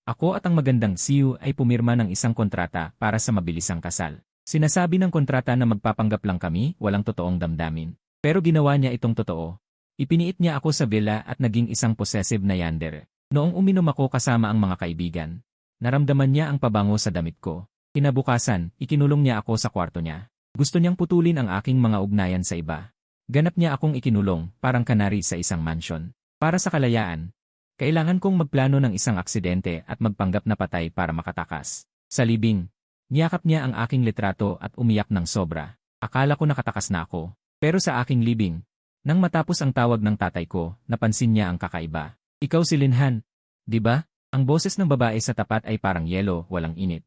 Ako at ang magandang CEO ay pumirma ng isang kontrata para sa mabilisang kasal. Sinasabi ng kontrata na magpapanggap lang kami, walang totoong damdamin. Pero ginawa niya itong totoo. Ipiniit niya ako sa villa at naging isang possessive na yandere. Noong uminom ako kasama ang mga kaibigan, naramdaman niya ang pabango sa damit ko. Kinabukasan, ikinulong niya ako sa kwarto niya. Gusto niyang putulin ang aking mga ugnayan sa iba. Ganap niya akong ikinulong, parang kanari sa isang mansyon. Para sa kalayaan, kailangan kong magplano ng isang aksidente at magpanggap na patay para makatakas. Sa libing, niyakap niya ang aking litrato at umiyak ng sobra. Akala ko nakatakas na ako. Pero sa aking libing, nang matapos ang tawag ng tatay ko, napansin niya ang kakaiba. Ikaw si Linhan, di ba? Ang boses ng babae sa tapat ay parang yelo, walang init.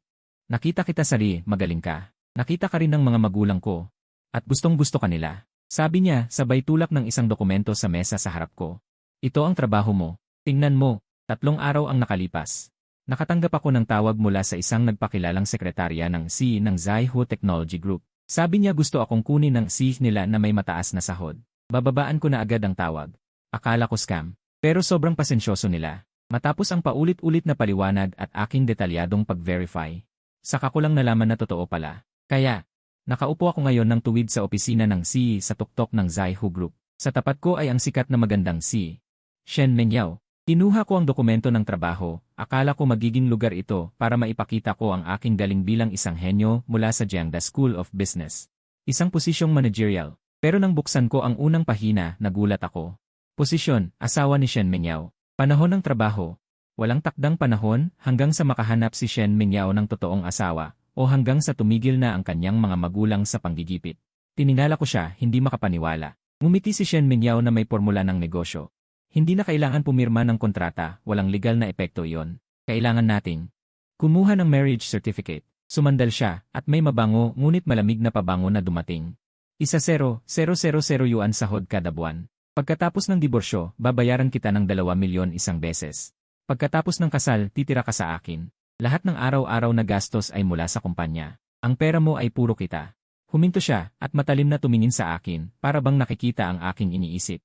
Nakita kita Sari, magaling ka. Nakita ka rin ng mga magulang ko. At gustong-gusto ka nila. Sabi niya, sabay tulak ng isang dokumento sa mesa sa harap ko. Ito ang trabaho mo. Tingnan mo, 3 araw ang nakalipas. Nakatanggap ako ng tawag mula sa isang nagpakilalang sekretarya ng CEO ng Zaihu Technology Group. Sabi niya gusto akong kunin ng CEO nila na may mataas na sahod. Bababaan ko na agad ang tawag. Akala ko scam. Pero sobrang pasensyoso nila. Matapos ang paulit-ulit na paliwanag at aking detalyadong pag-verify, saka ko lang nalaman na totoo pala. Kaya, nakaupo ako ngayon ng tuwid sa opisina ng CEO sa tuktok ng Zaihu Group. Sa tapat ko ay ang sikat na magandang CEO, Shen Mengyao. Kinuha ko ang dokumento ng trabaho, akala ko magiging lugar ito para maipakita ko ang aking galing bilang isang henyo mula sa Jiangda School of Business. Isang posisyong managerial. Pero nang buksan ko ang unang pahina, nagulat ako. Posisyon, asawa ni Shen Mengyao. Panahon ng trabaho. Walang takdang panahon hanggang sa makahanap si Shen Mengyao ng totoong asawa o hanggang sa tumigil na ang kanyang mga magulang sa panggigipit. Tiningala ko siya, hindi makapaniwala. Ngumiti si Shen Mengyao na may formula ng negosyo. Hindi na kailangan pumirma ng kontrata, walang legal na epekto iyon. Kailangan nating kumuha ng marriage certificate. Sumandal siya at may mabango ngunit malamig na pabango na dumating. 1,000,000 yuan sahod kada buwan. Pagkatapos ng diborsyo, babayaran kita ng 2,000,000 isang beses. Pagkatapos ng kasal, titira ka sa akin. Lahat ng araw-araw na gastos ay mula sa kumpanya. Ang pera mo ay puro kita. Huminto siya at matalim na tumingin sa akin para bang nakikita ang aking iniisip.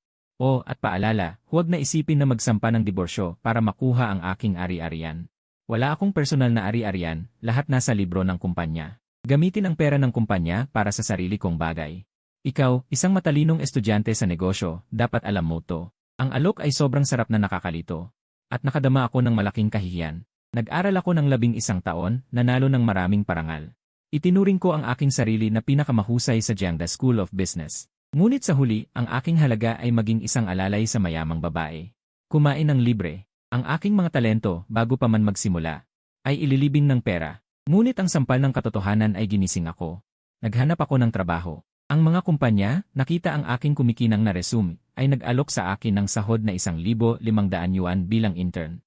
At paalala, huwag na isipin na magsampa ng diborsyo para makuha ang aking ari-arian. Wala akong personal na ari-arian, lahat nasa libro ng kumpanya. Gamitin ang pera ng kumpanya para sa sarili kong bagay. Ikaw, isang matalinong estudyante sa negosyo, dapat alam mo to. Ang alok ay sobrang sarap na nakakalito. At nakadama ako ng malaking kahihiyan. Nag-aral ako ng 11 taon, nanalo ng maraming parangal. Itinuring ko ang aking sarili na pinakamahusay sa Jiangda School of Business. Ngunit sa huli, ang aking halaga ay maging isang alalay sa mayamang babae. Kumain ng libre. Ang aking mga talento, bago pa man magsimula, ay ililibing ng pera. Ngunit ang sampal ng katotohanan ay ginising ako. Naghanap ako ng trabaho. Ang mga kumpanya, nakita ang aking kumikinang na resume, ay nag-alok sa akin ng sahod na 1,500 yuan bilang intern.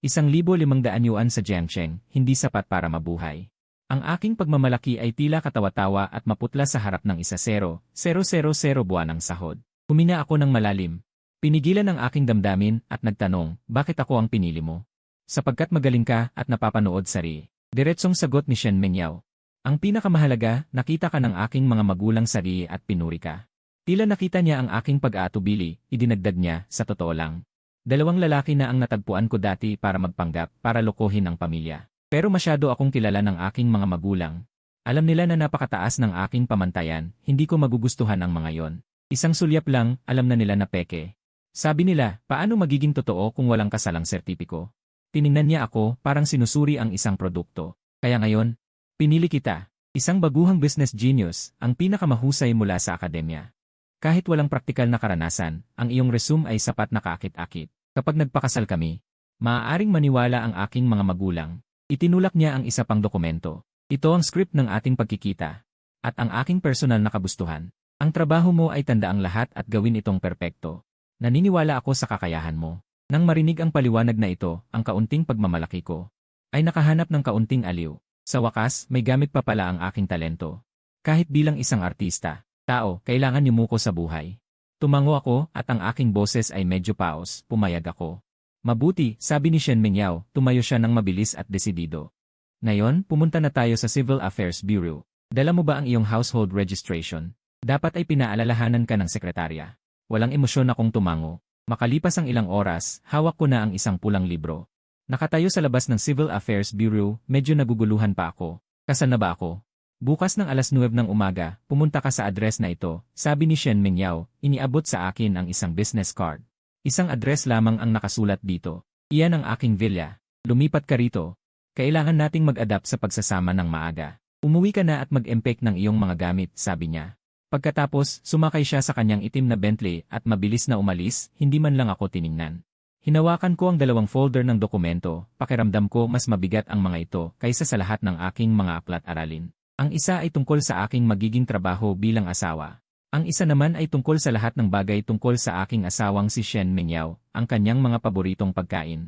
1,500 yuan sa Jiangsheng, hindi sapat para mabuhay. Ang aking pagmamalaki ay tila katawa-tawa at maputla sa harap ng 1,000,000 buwanang sahod. Humina ako ng malalim. Pinigilan ang aking damdamin at nagtanong, bakit ako ang pinili mo? Sapagkat magaling ka at napapanood Sari. Diretsong sagot ni Shen Mengyao. Ang pinakamahalaga, nakita ka ng aking mga magulang Sari at pinuri ka. Tila nakita niya ang aking pag-aatubili, idinagdag niya, sa totoo lang. 2 lalaki na ang natagpuan ko dati para magpanggap, para lokohin ang pamilya. Pero masyado akong kilala ng aking mga magulang. Alam nila na napakataas ng aking pamantayan, hindi ko magugustuhan ang mga yon. Isang sulyap lang, alam na nila na peke. Sabi nila, paano magiging totoo kung walang kasalang sertipiko? Tiningnan niya ako, parang sinusuri ang isang produkto. Kaya ngayon, pinili kita. Isang baguhang business genius, ang pinakamahusay mula sa akademya. Kahit walang praktikal na karanasan, ang iyong resume ay sapat na kaakit-akit. Kapag nagpakasal kami, maaaring maniwala ang aking mga magulang. Itinulak niya ang isa pang dokumento. Ito ang script ng ating pagkikita. At ang aking personal na kabustuhan. Ang trabaho mo ay tandaang lahat at gawin itong perpekto. Naniniwala ako sa kakayahan mo. Nang marinig ang paliwanag na ito, ang kaunting pagmamalaki ko ay nakahanap ng kaunting aliw. Sa wakas, may gamit pa pala ang aking talento. Kahit bilang isang artista, tao, kailangan yumuko sa buhay. Tumango ako at ang aking boses ay medyo paos, pumayag ako. Mabuti, sabi ni Shen Mengyao, tumayo siya ng mabilis at desidido. Ngayon, pumunta na tayo sa Civil Affairs Bureau. Dala mo ba ang iyong household registration? Dapat ay pinaalalahanan ka ng sekretarya. Walang emosyon akong tumango. Makalipas ang ilang oras, hawak ko na ang isang pulang libro. Nakatayo sa labas ng Civil Affairs Bureau, medyo naguguluhan pa ako. Kasal na ba ako? Bukas ng 9 ng umaga, pumunta ka sa address na ito, sabi ni Shen Mingyao, iniabot sa akin ang isang business card. Isang address lamang ang nakasulat dito. Iyan ang aking villa. Lumipat ka rito. Kailangan nating mag-adapt sa pagsasama ng maaga. Umuwi ka na at mag-empake ng iyong mga gamit, sabi niya. Pagkatapos, sumakay siya sa kanyang itim na Bentley at mabilis na umalis, hindi man lang ako tiningnan. Hinawakan ko ang 2 folder ng dokumento, pakiramdam ko mas mabigat ang mga ito kaysa sa lahat ng aking mga aklat-aralin. Ang isa ay tungkol sa aking magiging trabaho bilang asawa. Ang isa naman ay tungkol sa lahat ng bagay tungkol sa aking asawang si Shen Mingyao, ang kanyang mga paboritong pagkain.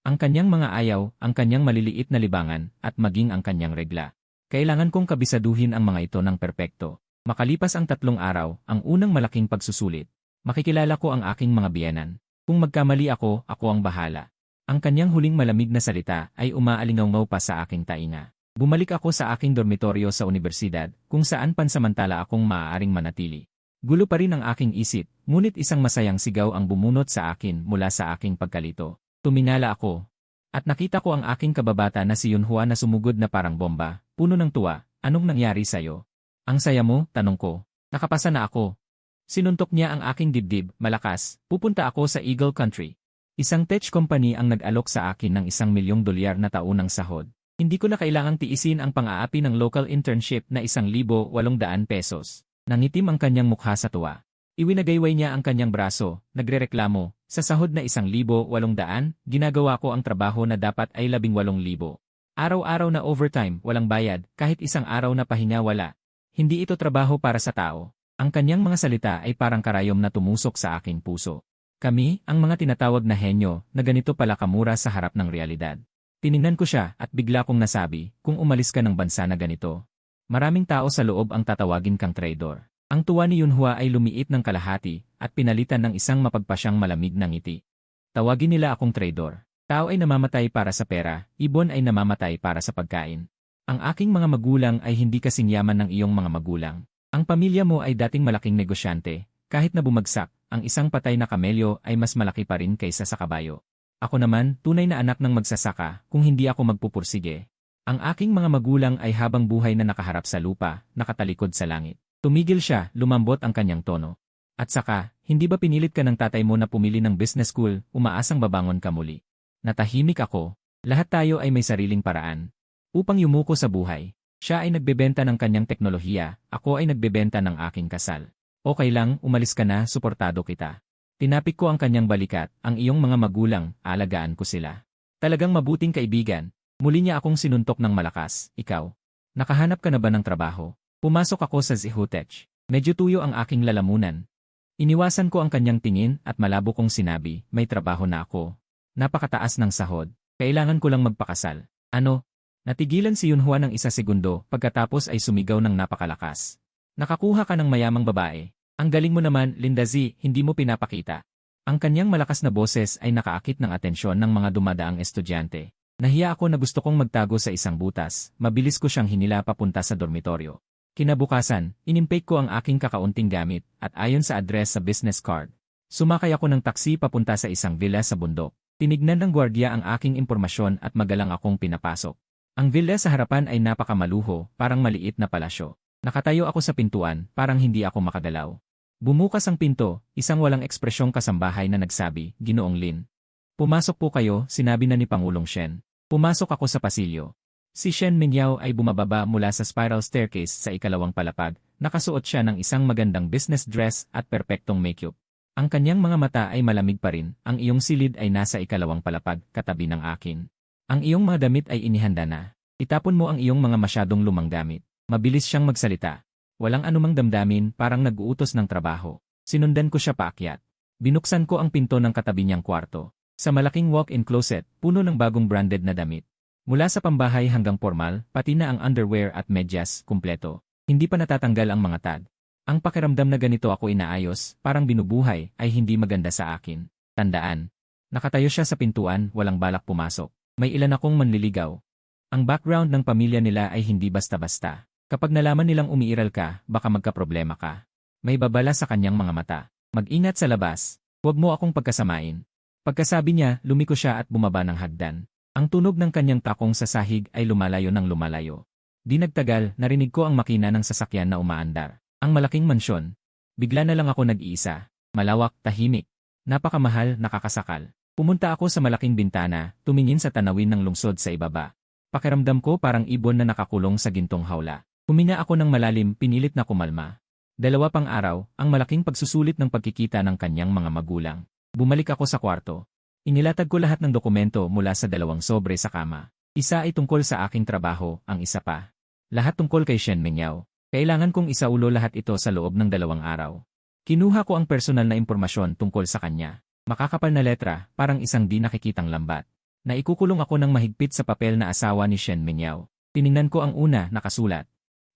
Ang kanyang mga ayaw, ang kanyang maliliit na libangan, at maging ang kanyang regla. Kailangan kong kabisaduhin ang mga ito ng perpekto. Makalipas ang 3 araw, ang unang malaking pagsusulit. Makikilala ko ang aking mga biyenan. Kung magkamali ako, ako ang bahala. Ang kanyang huling malamig na salita ay umaalingaw-ngaw pa sa aking tainga. Bumalik ako sa aking dormitoryo sa universidad, kung saan pansamantala akong maaaring manatili. Gulo pa rin ang aking isip, ngunit isang masayang sigaw ang bumunot sa akin mula sa aking pagkalito. Tuminala ako. At nakita ko ang aking kababata na si Yunhua na sumugod na parang bomba, puno ng tuwa. Anong nangyari sa'yo? Ang saya mo, tanong ko. Nakapasa na ako. Sinuntok niya ang aking dibdib, malakas. Pupunta ako sa Eagle Country. Isang tech company ang nag-alok sa akin ng $1,000,000 na taunang sahod. Hindi ko na kailangang tiisin ang pang-aapi ng local internship na ₱1,800. Nangitim ang kanyang mukha sa tuwa. Iwinagayway niya ang kanyang braso, nagrereklamo, sa sahod na $1,800, ginagawa ko ang trabaho na dapat ay $18,000. Araw-araw na overtime, walang bayad, kahit isang araw na pahinga wala. Hindi ito trabaho para sa tao. Ang kanyang mga salita ay parang karayom na tumusok sa aking puso. Kami, ang mga tinatawag na henyo, na ganito pala kamura sa harap ng realidad. Tiningnan ko siya at bigla kong nasabi, kung umalis ka ng bansa na ganito, maraming tao sa loob ang tatawagin kang traidor. Ang tuwa ni Yunhua ay lumiit ng kalahati at pinalitan ng isang mapagpasyang malamig na ngiti. Tawagin nila akong traidor. Tao ay namamatay para sa pera, ibon ay namamatay para sa pagkain. Ang aking mga magulang ay hindi kasing yaman ng iyong mga magulang. Ang pamilya mo ay dating malaking negosyante, kahit na bumagsak, ang isang patay na kamelyo ay mas malaki pa rin kaysa sa kabayo. Ako naman, tunay na anak ng magsasaka, kung hindi ako magpupursige. Ang aking mga magulang ay habang buhay na nakaharap sa lupa, nakatalikod sa langit. Tumigil siya, lumambot ang kanyang tono. At saka, hindi ba pinilit ka ng tatay mo na pumili ng business school, umaasang babangon ka muli? Natahimik ako. Lahat tayo ay may sariling paraan. Upang yumuko sa buhay, siya ay nagbebenta ng kanyang teknolohiya, ako ay nagbebenta ng aking kasal. Okay lang, umalis ka na, suportado kita. Tinapik ko ang kanyang balikat, ang iyong mga magulang, alagaan ko sila. Talagang mabuting kaibigan. Muli niya akong sinuntok ng malakas, ikaw. Nakahanap ka na ba ng trabaho? Pumasok ako sa Zihutech. Medyo tuyo ang aking lalamunan. Iniwasan ko ang kanyang tingin at malabo kong sinabi, may trabaho na ako. Napakataas ng sahod. Kailangan ko lang magpakasal. Ano? Natigilan si Yunhua ng 1 segundo pagkatapos ay sumigaw ng napakalakas. Nakakuha ka ng mayamang babae. Ang galing mo naman, Linda Z, hindi mo pinapakita. Ang kanyang malakas na boses ay nakaakit ng atensyon ng mga dumadaang estudyante. Nahiya ako na gusto kong magtago sa isang butas, mabilis ko siyang hinila papunta sa dormitoryo. Kinabukasan, inimpake ko ang aking kakaunting gamit, at ayon sa address sa business card. Sumakay ako ng taksi papunta sa isang villa sa bundok. Tinignan ng gwardiya ang aking impormasyon at magalang akong pinapasok. Ang villa sa harapan ay napakamaluho, parang maliit na palasyo. Nakatayo ako sa pintuan, parang hindi ako makagalaw. Bumukas ang pinto, isang walang ekspresyong kasambahay na nagsabi, Ginoong Lin. Pumasok po kayo, sinabi na ni Pangulong Shen. Pumasok ako sa pasilyo. Si Shen Mingyao ay bumababa mula sa spiral staircase sa ikalawang palapag, nakasuot siya ng isang magandang business dress at perpektong makeup. Ang kanyang mga mata ay malamig pa rin, ang iyong silid ay nasa ikalawang palapag, katabi ng akin. Ang iyong mga damit ay inihanda na. Itapon mo ang iyong mga masyadong lumang gamit. Mabilis siyang magsalita. Walang anumang damdamin, parang nag-uutos ng trabaho. Sinundan ko siya paakyat. Binuksan ko ang pinto ng katabi niyang kwarto. Sa malaking walk-in closet, puno ng bagong branded na damit. Mula sa pambahay hanggang formal, pati na ang underwear at medyas, kumpleto. Hindi pa natatanggal ang mga tag. Ang pakiramdam na ganito ako inaayos, parang binubuhay, ay hindi maganda sa akin. Tandaan. Nakatayo siya sa pintuan, walang balak pumasok. May ilan akong manliligaw. Ang background ng pamilya nila ay hindi basta-basta. Kapag nalaman nilang umiiral ka, baka magkaproblema ka. May babala sa kanyang mga mata. Mag-ingat sa labas. Huwag mo akong pagkasamain. Pagkasabi niya, lumiko siya at bumaba ng hagdan. Ang tunog ng kanyang takong sa sahig ay lumalayo ng lumalayo. Di nagtagal, narinig ko ang makina ng sasakyan na umaandar. Ang malaking mansyon. Bigla na lang ako nag-iisa. Malawak, tahimik. Napakamahal, nakakasakal. Pumunta ako sa malaking bintana, tumingin sa tanawin ng lungsod sa ibaba. Pakiramdam ko parang ibon na nakakulong sa gintong hawla. Huminga ako ng malalim, pinilit na kumalma. 2 pang araw, ang malaking pagsusulit ng pagkikita ng kanyang mga magulang. Bumalik ako sa kwarto. Inilatag ko lahat ng dokumento mula sa 2 sobre sa kama. Isa ay tungkol sa aking trabaho, ang isa pa. Lahat tungkol kay Shen Mingyao. Kailangan kong isaulo lahat ito sa loob ng 2 araw. Kinuha ko ang personal na impormasyon tungkol sa kanya. Makakapal na letra, parang isang di nakikitang lambat. Naikukulong ako ng mahigpit sa papel na asawa ni Shen Mingyao. Tiningnan ko ang una, nakasulat.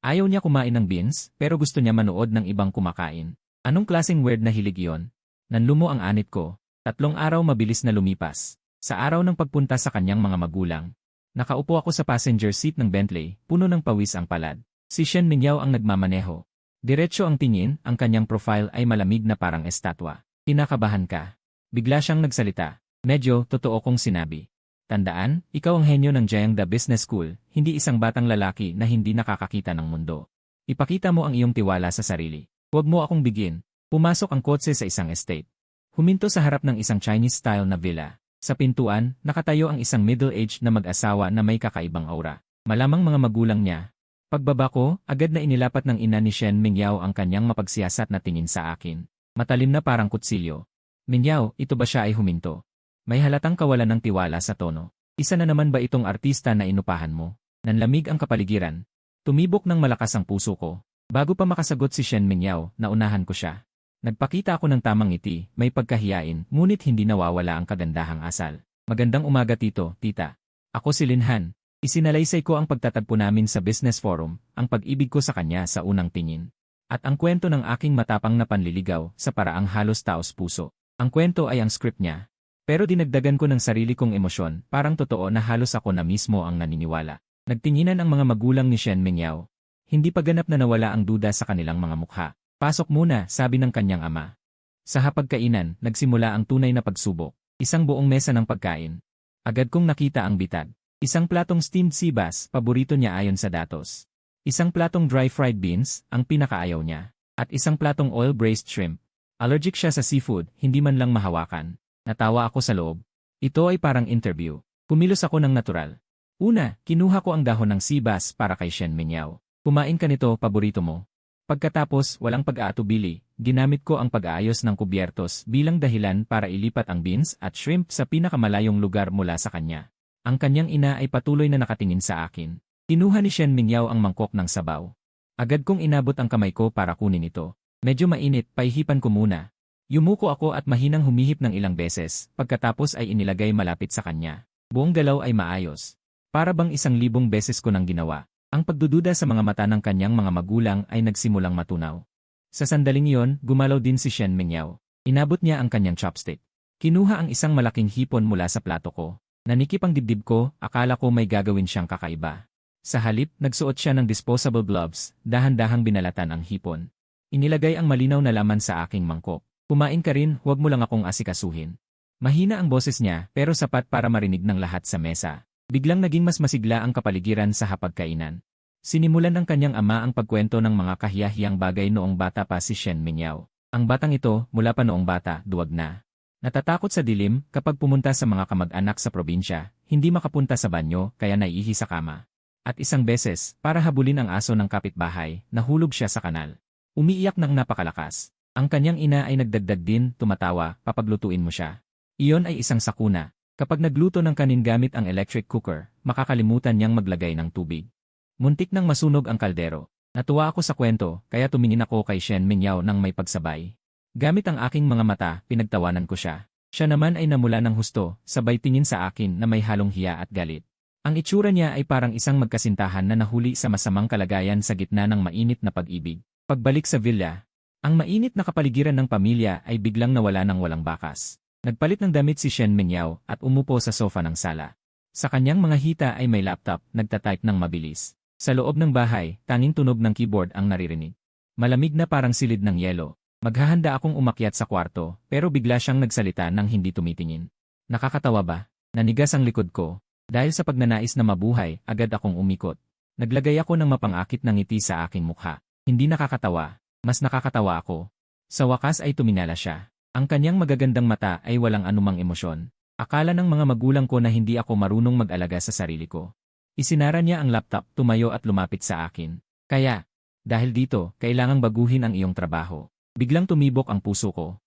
Ayaw niya kumain ng beans, pero gusto niya manood ng ibang kumakain. Anong klaseng weird na hilig yon? Nanlumo ang anit ko. 3 araw mabilis na lumipas. Sa araw ng pagpunta sa kanyang mga magulang, nakaupo ako sa passenger seat ng Bentley, puno ng pawis ang palad. Si Shen Mingyao ang nagmamaneho. Diretso ang tingin, ang kanyang profile ay malamig na parang estatwa. Kinakabahan ka. Bigla siyang nagsalita. Medyo, totoo kong sinabi. Tandaan, ikaw ang henyo ng Jiangda Business School, hindi isang batang lalaki na hindi nakakakita ng mundo. Ipakita mo ang iyong tiwala sa sarili. Huwag mo akong bigin. Pumasok ang kotse sa isang estate. Huminto sa harap ng isang Chinese-style na villa. Sa pintuan, nakatayo ang isang middle-aged na mag-asawa na may kakaibang aura. Malamang mga magulang niya. Pagbaba ko, agad na inilapat ng ina ni Shen Mingyao ang kanyang mapagsiyasat na tingin sa akin. Matalim na parang kutsilyo. Mingyao, ito ba siya ay huminto? May halatang kawalan ng tiwala sa tono. Isa na naman ba itong artista na inupahan mo? Nanlamig ang kapaligiran. Tumibok ng malakas ang puso ko. Bago pa makasagot si Shen Mingyao, naunahan ko siya. Nagpakita ako ng tamang ngiti, may pagkahiyain, ngunit hindi nawawala ang kagandahang asal. Magandang umaga tito, tita. Ako si Linhan. Isinalaysay ko ang pagtatagpo namin sa business forum, ang pag-ibig ko sa kanya sa unang tingin. At ang kwento ng aking matapang na panliligaw sa paraang halos taos puso. Ang kwento ay ang script niya. Pero dinagdagan ko ng sarili kong emosyon, parang totoo na halos ako na mismo ang naniniwala. Nagtinginan ang mga magulang ni Shen Mingyao. Hindi pa ganap na nawala ang duda sa kanilang mga mukha. Pasok muna, sabi ng kanyang ama. Sa hapagkainan, nagsimula ang tunay na pagsubok. Isang buong mesa ng pagkain. Agad kong nakita ang bitag. Isang platong steamed sea bass, paborito niya ayon sa datos. Isang platong dry fried beans, ang pinakaayaw niya. At isang platong oil-braised shrimp. Allergic siya sa seafood, hindi man lang mahawakan. Natawa ako sa loob. Ito ay parang interview. Kumilos ako ng natural. Una, kinuha ko ang dahon ng sea bass para kay Shen Mingyao. Kumain ka nito, paborito mo. Pagkatapos, walang pag-aatubili, ginamit ko ang pag-aayos ng kubyertos bilang dahilan para ilipat ang beans at shrimp sa pinakamalayong lugar mula sa kanya. Ang kanyang ina ay patuloy na nakatingin sa akin. Kinuha ni Shen Mingyao ang mangkok ng sabaw. Agad kong inabot ang kamay ko para kunin ito. Medyo mainit, paihipan ko muna. Yumuko ako at mahinang humihip ng ilang beses, pagkatapos ay inilagay malapit sa kanya. Buong galaw ay maayos. Para bang 1,000 beses ko nang ginawa. Ang pagdududa sa mga mata ng kanyang mga magulang ay nagsimulang matunaw. Sa sandaling iyon, gumalaw din si Shen Mingyao. Inabot niya ang kanyang chopstick. Kinuha ang isang malaking hipon mula sa plato ko. Nanikip ang dibdib ko, akala ko may gagawin siyang kakaiba. Sa halip, nagsuot siya ng disposable gloves, dahan-dahang binalatan ang hipon. Inilagay ang malinaw na laman sa aking mangkok. Kumain ka rin, huwag mo lang akong asikasuhin. Mahina ang boses niya, pero sapat para marinig ng lahat sa mesa. Biglang naging mas masigla ang kapaligiran sa hapagkainan. Sinimulan ng kanyang ama ang pagkwento ng mga kahiyahiyang bagay noong bata pa si Shen Mingyao. Ang batang ito, mula pa noong bata, duwag na. Natatakot sa dilim, kapag pumunta sa mga kamag-anak sa probinsya, hindi makapunta sa banyo, kaya naiihi sa kama. At isang beses, para habulin ang aso ng kapitbahay, nahulog siya sa kanal. Umiiyak ng napakalakas. Ang kanyang ina ay nagdagdag din, tumatawa, papaglutuin mo siya. Iyon ay isang sakuna. Kapag nagluto ng kanin gamit ang electric cooker, makakalimutan niyang maglagay ng tubig. Muntik nang masunog ang kaldero. Natuwa ako sa kwento, kaya tumingin ako kay Shen Mingyao nang may pagsabay. Gamit ang aking mga mata, pinagtawanan ko siya. Siya naman ay namula ng husto, sabay tingin sa akin na may halong hiya at galit. Ang itsura niya ay parang isang magkasintahan na nahuli sa masamang kalagayan sa gitna ng mainit na pag-ibig. Pagbalik sa villa, ang mainit na kapaligiran ng pamilya ay biglang nawala ng walang bakas. Nagpalit ng damit si Shen Mingyao at umupo sa sofa ng sala. Sa kanyang mga hita ay may laptop, nagtatype ng mabilis. Sa loob ng bahay, tanging tunog ng keyboard ang naririnig. Malamig na parang silid ng yelo. Maghahanda akong umakyat sa kwarto, pero bigla siyang nagsalita nang hindi tumitingin. Nakakatawa ba? Nanigas ang likod ko. Dahil sa pagnanais na mabuhay, agad akong umikot. Naglagay ako ng mapangakit na ngiti sa aking mukha. Hindi nakakatawa. Mas nakakatawa ako. Sa wakas ay tuminala siya. Ang kanyang magagandang mata ay walang anumang emosyon. Akala ng mga magulang ko na hindi ako marunong mag-alaga sa sarili ko. Isinara niya ang laptop, tumayo at lumapit sa akin. Kaya, dahil dito, kailangang baguhin ang iyong trabaho. Biglang tumibok ang puso ko.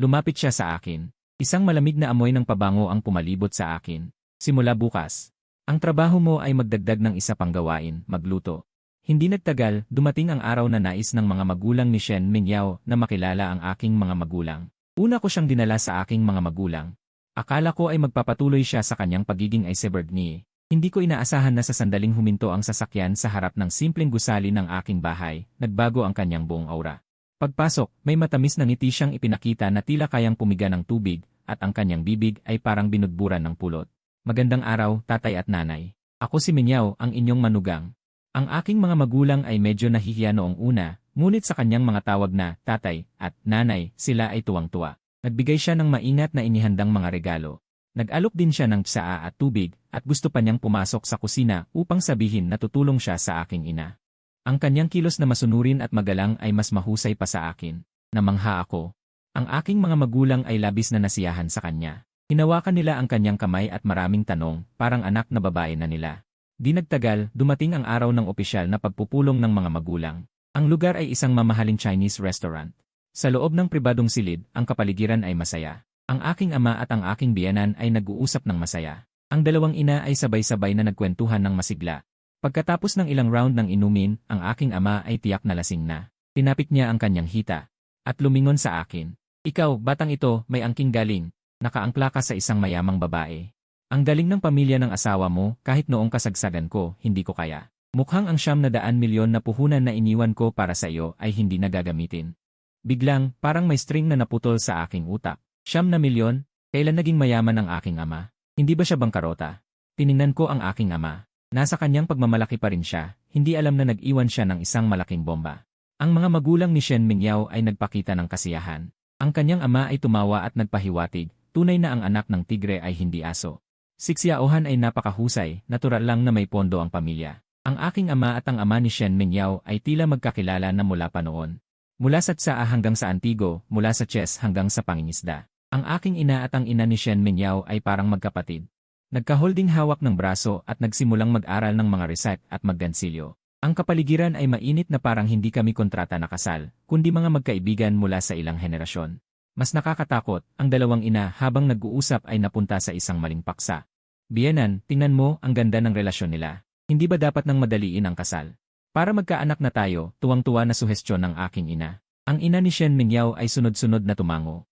Lumapit siya sa akin. Isang malamig na amoy ng pabango ang pumalibot sa akin. Simula bukas, ang trabaho mo ay magdagdag ng isa pang gawain, magluto. Hindi nagtagal, dumating ang araw na nais ng mga magulang ni Shen Mingyao na makilala ang aking mga magulang. Una ko siyang dinala sa aking mga magulang. Akala ko ay magpapatuloy siya sa kanyang pagiging iceberg ni. Hindi ko inaasahan na sa sandaling huminto ang sasakyan sa harap ng simpleng gusali ng aking bahay, nagbago ang kanyang buong aura. Pagpasok, may matamis na ngiti siyang ipinakita na tila kayang pumiga ng tubig, at ang kanyang bibig ay parang binudburan ng pulot. Magandang araw, tatay at nanay. Ako si Mingyao, ang inyong manugang. Ang aking mga magulang ay medyo nahihiya noong una, ngunit sa kanyang mga tawag na tatay at nanay, sila ay tuwang-tuwa. Nagbigay siya ng maingat na inihandang mga regalo. Nag-alok din siya ng tsaa at tubig, at gusto pa niyang pumasok sa kusina upang sabihin na tutulong siya sa aking ina. Ang kanyang kilos na masunurin at magalang ay mas mahusay pa sa akin. Namangha ako. Ang aking mga magulang ay labis na nasiyahan sa kanya. Hinawakan nila ang kanyang kamay at maraming tanong, parang anak na babae na nila. Di nagtagal, dumating ang araw ng opisyal na pagpupulong ng mga magulang. Ang lugar ay isang mamahaling Chinese restaurant. Sa loob ng pribadong silid, ang kapaligiran ay masaya. Ang aking ama at ang aking biyenan ay nag-uusap ng masaya. Ang dalawang ina ay sabay-sabay na nagkwentuhan ng masigla. Pagkatapos ng ilang round ng inumin, ang aking ama ay tiyak na lasing na. Tinapik niya ang kanyang hita. At lumingon sa akin. Ikaw, batang ito, may angking galing. Nakaangkla ka sa isang mayamang babae. Ang galing ng pamilya ng asawa mo, kahit noong kasagsagan ko, hindi ko kaya. Mukhang ang 900 milyon na puhunan na iniwan ko para sa iyo ay hindi nagagamitin. Biglang, parang may string na naputol sa aking utak. 900 milyon? Kailan naging mayaman ang aking ama? Hindi ba siya bangkarota? Tiningnan ko ang aking ama. Nasa kanyang pagmamalaki pa rin siya, hindi alam na nag-iwan siya ng isang malaking bomba. Ang mga magulang ni Shen Mingyao ay nagpakita ng kasiyahan. Ang kanyang ama ay tumawa at nagpahiwatig, tunay na ang anak ng tigre ay hindi aso. Si Xiaohan ay napakahusay, natural lang na may pondo ang pamilya. Ang aking ama at ang ama ni Shen Mingyao ay tila magkakilala na mula pa noon. Mula sa tsaa hanggang sa antigo, mula sa chess hanggang sa pangingisda. Ang aking ina at ang ina ni Shen Mingyao ay parang magkapatid. Nagka-holding hawak ng braso at nagsimulang mag-aral ng mga recipe at maggansilyo. Ang kapaligiran ay mainit na parang hindi kami kontrata na kasal, kundi mga magkaibigan mula sa ilang henerasyon. Mas nakakatakot, ang dalawang ina habang nag-uusap ay napunta sa isang maling paksa. Biyenan, tingnan mo ang ganda ng relasyon nila. Hindi ba dapat nang madaliin ang kasal? Para magkaanak na tayo, tuwang-tuwa na suhestyon ng aking ina. Ang ina ni Shen Mingyao ay sunod-sunod na tumango.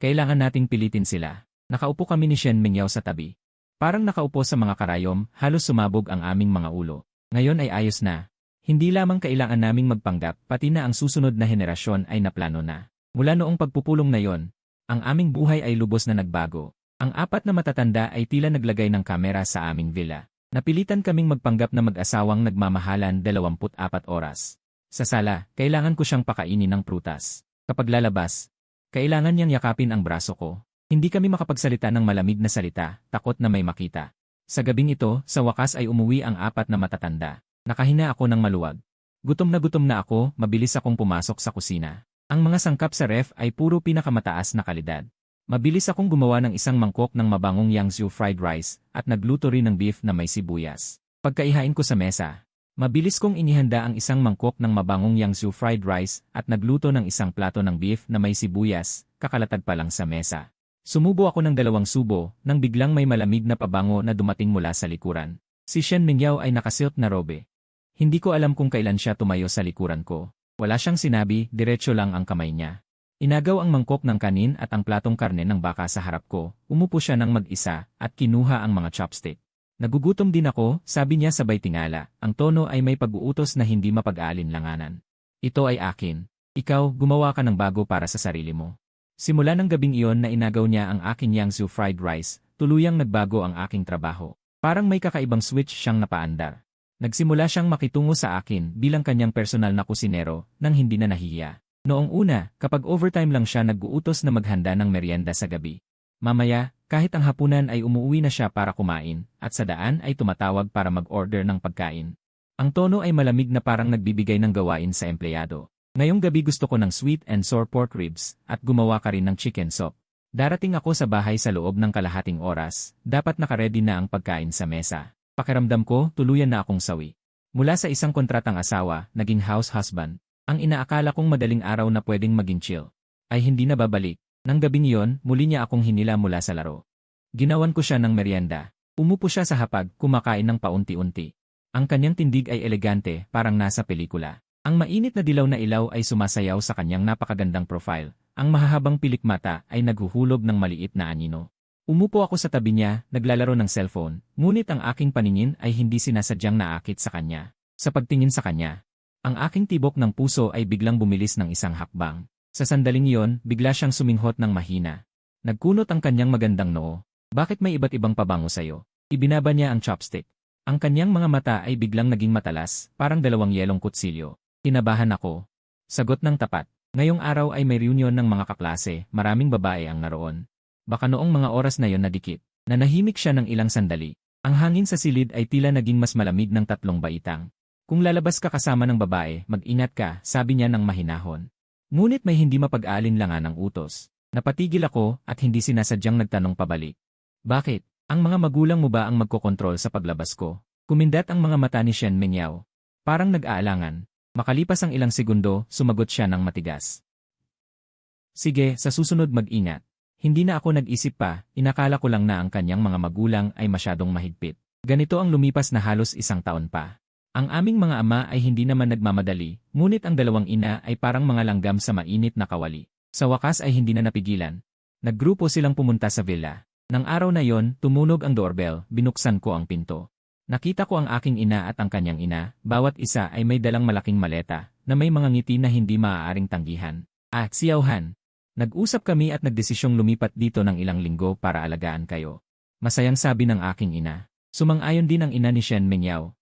Kailangan nating pilitin sila. Nakaupo kami ni Shen Mingyao sa tabi. Parang nakaupo sa mga karayom, halos sumabog ang aming mga ulo. Ngayon ay ayos na. Hindi lamang kailangan naming magpanggap, pati na ang susunod na henerasyon ay naplano na. Mula noong pagpupulong na yon, ang aming buhay ay lubos na nagbago. Ang apat na matatanda ay tila naglagay ng kamera sa aming villa. Napilitan kaming magpanggap na mag-asawang nagmamahalan 24 oras. Sa sala, kailangan ko siyang pakainin ng prutas. Kapag lalabas, kailangan niyang yakapin ang braso ko. Hindi kami makapagsalita ng malamig na salita, takot na may makita. Sa gabing ito, sa wakas ay umuwi ang apat na matatanda. Nakahina ako ng maluwag. Gutom na ako, mabilis akong pumasok sa kusina. Ang mga sangkap sa ref ay puro pinakamataas na kalidad. Mabilis akong gumawa ng isang mangkok ng mabangong Yangzhou fried rice at nagluto rin ng beef na may sibuyas. Pagkaihain ko sa mesa, mabilis kong inihanda ang isang mangkok ng mabangong Yangzhou fried rice at nagluto ng isang plato ng beef na may sibuyas, kakalatag pa lang sa mesa. Sumubo ako ng 2 subo, nang biglang may malamig na pabango na dumating mula sa likuran. Si Shen Mingyao ay nakasilk na robe. Hindi ko alam kung kailan siya tumayo sa likuran ko. Wala siyang sinabi, diretso lang ang kamay niya. Inagaw ang mangkok ng kanin at ang platong karne ng baka sa harap ko, umupo siya ng mag-isa, at kinuha ang mga chopstick. Nagugutom din ako, sabi niya sabay tingala, ang tono ay may pag-uutos na hindi mapag-aalinlanganan. Ito ay akin. Ikaw, gumawa ka ng bago para sa sarili mo. Simula ng gabing iyon na inagaw niya ang aking Yangzhou fried rice, tuluyang nagbago ang aking trabaho. Parang may kakaibang switch siyang napaandar. Nagsimula siyang makitungo sa akin bilang kanyang personal na kusinero nang hindi na nahihiya. Noong una, kapag overtime lang siya nag-uutos na maghanda ng merienda sa gabi. Mamaya, kahit ang hapunan ay umuwi na siya para kumain, at sa daan ay tumatawag para mag-order ng pagkain. Ang tono ay malamig na parang nagbibigay ng gawain sa empleyado. Ngayong gabi gusto ko ng sweet and sour pork ribs, at gumawa ka rin ng chicken soup. Darating ako sa bahay sa loob ng kalahating oras, dapat nakaredy na ang pagkain sa mesa. Pakiramdam ko, tuluyan na akong sawi. Mula sa isang kontratang asawa, naging house husband. Ang inaakala kong madaling araw na pwedeng maging chill, ay hindi na babalik. Nang gabing iyon, muli niya akong hinila mula sa laro. Ginawan ko siya ng merienda. Umupo siya sa hapag, kumakain ng paunti-unti. Ang kanyang tindig ay elegante, parang nasa pelikula. Ang mainit na dilaw na ilaw ay sumasayaw sa kanyang napakagandang profile. Ang mahahabang pilikmata ay naghuhulog ng maliit na anino. Umupo ako sa tabi niya, naglalaro ng cellphone, ngunit ang aking paningin ay hindi sinasadyang naakit sa kanya. Sa pagtingin sa kanya, ang aking tibok ng puso ay biglang bumilis ng isang hakbang. Sa sandaling iyon, bigla siyang suminghot ng mahina. Nagkunot ang kanyang magandang noo. Bakit may iba't ibang pabango sa'yo? Ibinaba niya ang chopstick. Ang kanyang mga mata ay biglang naging matalas, parang dalawang yelong kutsilyo. Kinabahan ako. Sagot ng tapat. Ngayong araw ay may reunion ng mga kaklase, maraming babae ang naroon. Baka noong mga oras na yon nadikit. Nanahimik siya ng ilang sandali. Ang hangin sa silid ay tila naging mas malamig ng 3 baitang. Kung lalabas ka kasama ng babae, mag-ingat ka, sabi niya ng mahinahon. Ngunit may hindi mapag-aalinlangan ng utos. Napatigil ako at hindi sinasadyang nagtanong pabalik. Bakit? Ang mga magulang mo ba ang magkokontrol sa paglabas ko? Kumindat ang mga mata ni Shen Mingyao. Parang nag-aalangan. Makalipas ang ilang segundo, sumagot siya ng matigas. Sige, sa susunod mag-ingat. Hindi na ako nag-isip pa, inakala ko lang na ang kanyang mga magulang ay masyadong mahigpit. Ganito ang lumipas na halos 1 taon pa. Ang aming mga ama ay hindi naman nagmamadali, ngunit ang dalawang ina ay parang mga langgam sa mainit na kawali. Sa wakas ay hindi na napigilan. Naggrupo silang pumunta sa villa. Nang araw na yon, tumunog ang doorbell, binuksan ko ang pinto. Nakita ko ang aking ina at ang kanyang ina, bawat isa ay may dalang malaking maleta, na may mga ngiti na hindi maaaring tanggihan. Xiaohan. Nag-usap kami at nagdesisyong lumipat dito ng ilang linggo para alagaan kayo. Masayang sabi ng aking ina. Sumang-ayon din ang ina ni Shen Mingyao.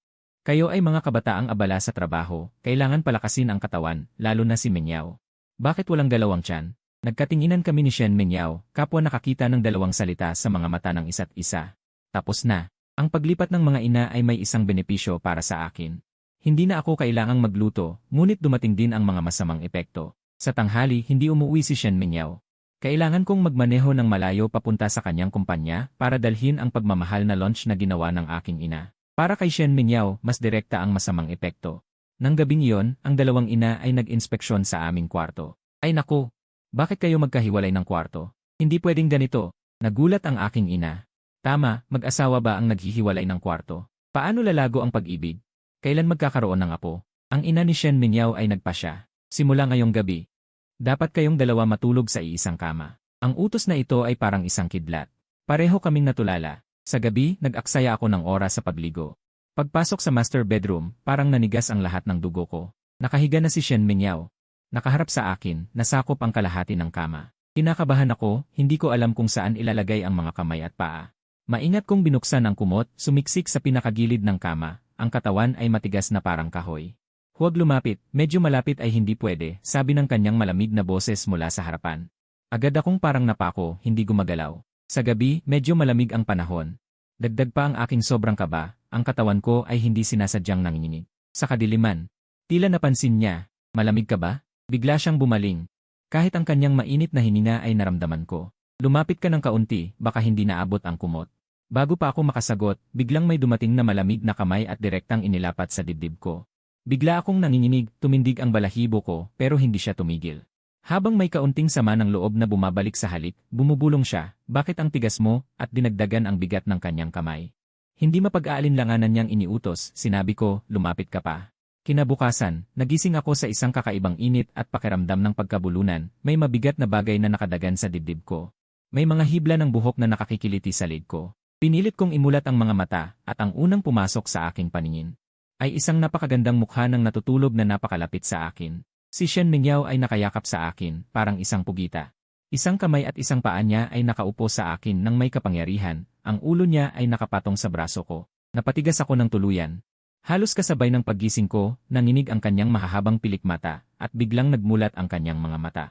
Kayo ay mga kabataang abala sa trabaho, kailangan palakasin ang katawan, lalo na si Mingyao. Bakit walang galawang tiyan? Nagkatinginan kami ni Shen Mingyao, kapwa nakakita ng dalawang salita sa mga mata ng isa't isa. Tapos na. Ang paglipat ng mga ina ay may isang benepisyo para sa akin. Hindi na ako kailangang magluto, ngunit dumating din ang mga masamang epekto. Sa tanghali, hindi umuwi si Shen Mingyao. Kailangan kong magmaneho ng malayo papunta sa kanyang kumpanya para dalhin ang pagmamahal na lunch na ginawa ng aking ina. Para kay Shen Mingyao, mas direkta ang masamang epekto. Nang gabing iyon, ang dalawang ina ay nag-inspeksyon sa aming kwarto. Ay naku! Bakit kayo magkahiwalay ng kwarto? Hindi pwedeng ganito. Nagulat ang aking ina. Tama, mag-asawa ba ang naghihiwalay ng kwarto? Paano lalago ang pag-ibig? Kailan magkakaroon ng apo? Ang ina ni Shen Mingyao ay nagpasya. Simula ngayong gabi. Dapat kayong dalawa matulog sa iisang kama. Ang utos na ito ay parang isang kidlat. Pareho kaming natulala. Sa gabi, nag-aksaya ako ng oras sa pagligo. Pagpasok sa master bedroom, parang nanigas ang lahat ng dugo ko. Nakahiga na si Shen Mingyao. Nakaharap sa akin, nasakop ang kalahati ng kama. Kinakabahan ako, hindi ko alam kung saan ilalagay ang mga kamay at paa. Maingat kong binuksan ang kumot, sumiksik sa pinakagilid ng kama, ang katawan ay matigas na parang kahoy. Huwag lumapit, medyo malapit ay hindi pwede, sabi ng kanyang malamig na boses mula sa harapan. Agad akong parang napako, hindi gumagalaw. Sa gabi, medyo malamig ang panahon. Dagdag pa ang aking sobrang kaba, ang katawan ko ay hindi sinasadyang nanginginig. Sa kadiliman, tila napansin niya, malamig ka ba? Bigla siyang bumaling. Kahit ang kanyang mainit na hininga ay naramdaman ko. Lumapit ka ng kaunti, baka hindi naabot ang kumot. Bago pa ako makasagot, biglang may dumating na malamig na kamay at direktang inilapat sa dibdib ko. Bigla akong nanginginig, tumindig ang balahibo ko, pero hindi siya tumigil. Habang may kaunting sama ng loob na bumabalik sa halik, bumubulong siya, bakit ang tigas mo, at dinagdagan ang bigat ng kanyang kamay. Hindi mapag-aalinlanganan niyang iniutos, sinabi ko, lumapit ka pa. Kinabukasan, nagising ako sa isang kakaibang init at pakiramdam ng pagkabulunan, may mabigat na bagay na nakadagan sa dibdib ko. May mga hibla ng buhok na nakakikiliti sa leg ko. Pinilit kong imulat ang mga mata, at ang unang pumasok sa aking paningin ay isang napakagandang mukha ng natutulog na napakalapit sa akin. Si Shen Mingyao ay nakayakap sa akin, parang isang pugita. Isang kamay at isang paa niya ay nakaupo sa akin ng may kapangyarihan, ang ulo niya ay nakapatong sa braso ko. Napatigas ako ng tuluyan. Halos kasabay ng paggising ko, nanginig ang kanyang mahahabang pilikmata, at biglang nagmulat ang kanyang mga mata.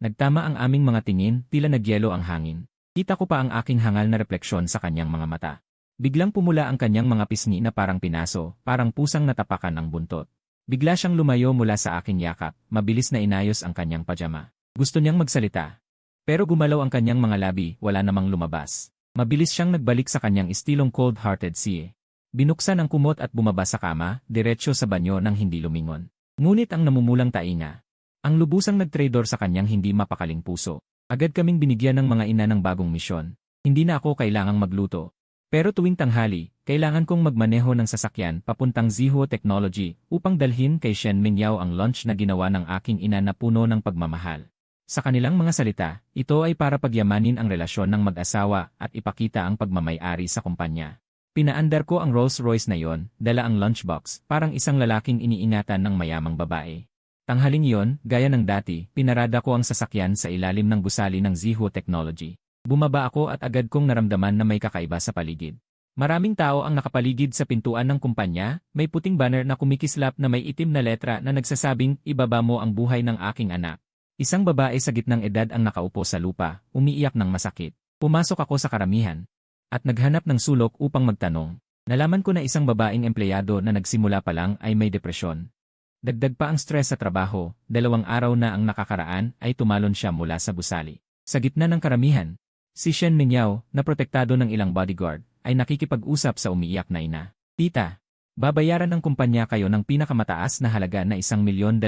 Nagtama ang aming mga tingin, tila nagyelo ang hangin. Kita ko pa ang aking hangal na refleksyon sa kanyang mga mata. Biglang pumula ang kanyang mga pisngi na parang pinaso, parang pusang natapakan ang buntot. Bigla siyang lumayo mula sa aking yakap, mabilis na inayos ang kanyang pajama. Gusto niyang magsalita. Pero gumalaw ang kanyang mga labi, wala namang lumabas. Mabilis siyang nagbalik sa kanyang estilong cold-hearted siye. Binuksan ang kumot at bumaba sa kama, diretsyo sa banyo nang hindi lumingon. Ngunit ang namumulang tainga. Ang lubusang nagtraidor sa kanyang hindi mapakaling puso. Agad kaming binigyan ng mga ina ng bagong misyon. Hindi na ako kailangang magluto. Pero tuwing tanghali, kailangan kong magmaneho ng sasakyan papuntang Zihuo Technology upang dalhin kay Shen Mingyao ang lunch na ginawa ng aking ina na puno ng pagmamahal. Sa kanilang mga salita, ito ay para pagyamanin ang relasyon ng mag-asawa at ipakita ang pagmamay-ari sa kumpanya. Pinaandar ko ang Rolls-Royce na yon, dala ang lunchbox, parang isang lalaking iniingatan ng mayamang babae. Tanghaling yon, gaya ng dati, pinarada ko ang sasakyan sa ilalim ng gusali ng Zihuo Technology. Bumaba ako at agad kong naramdaman na may kakaiba sa paligid. Maraming tao ang nakapaligid sa pintuan ng kumpanya, may puting banner na kumikislap na may itim na letra na nagsasabing, ibaba mo ang buhay ng aking anak. Isang babae sa gitnang edad ang nakaupo sa lupa, umiiyak ng masakit. Pumasok ako sa karamihan at naghanap ng sulok upang magtanong. Nalaman ko na isang babaeng empleyado na nagsimula pa lang ay may depresyon. Dagdag pa ang stress sa trabaho, 2 araw na ang nakakaraan ay tumalon siya mula sa gusali. Sa gitna ng karamihan, si Shen Mingyao, na protektado ng ilang bodyguard, ay nakikipag-usap sa umiiyak na ina. Tita, babayaran ng kumpanya kayo ng pinakamataas na halaga na 1,200,000.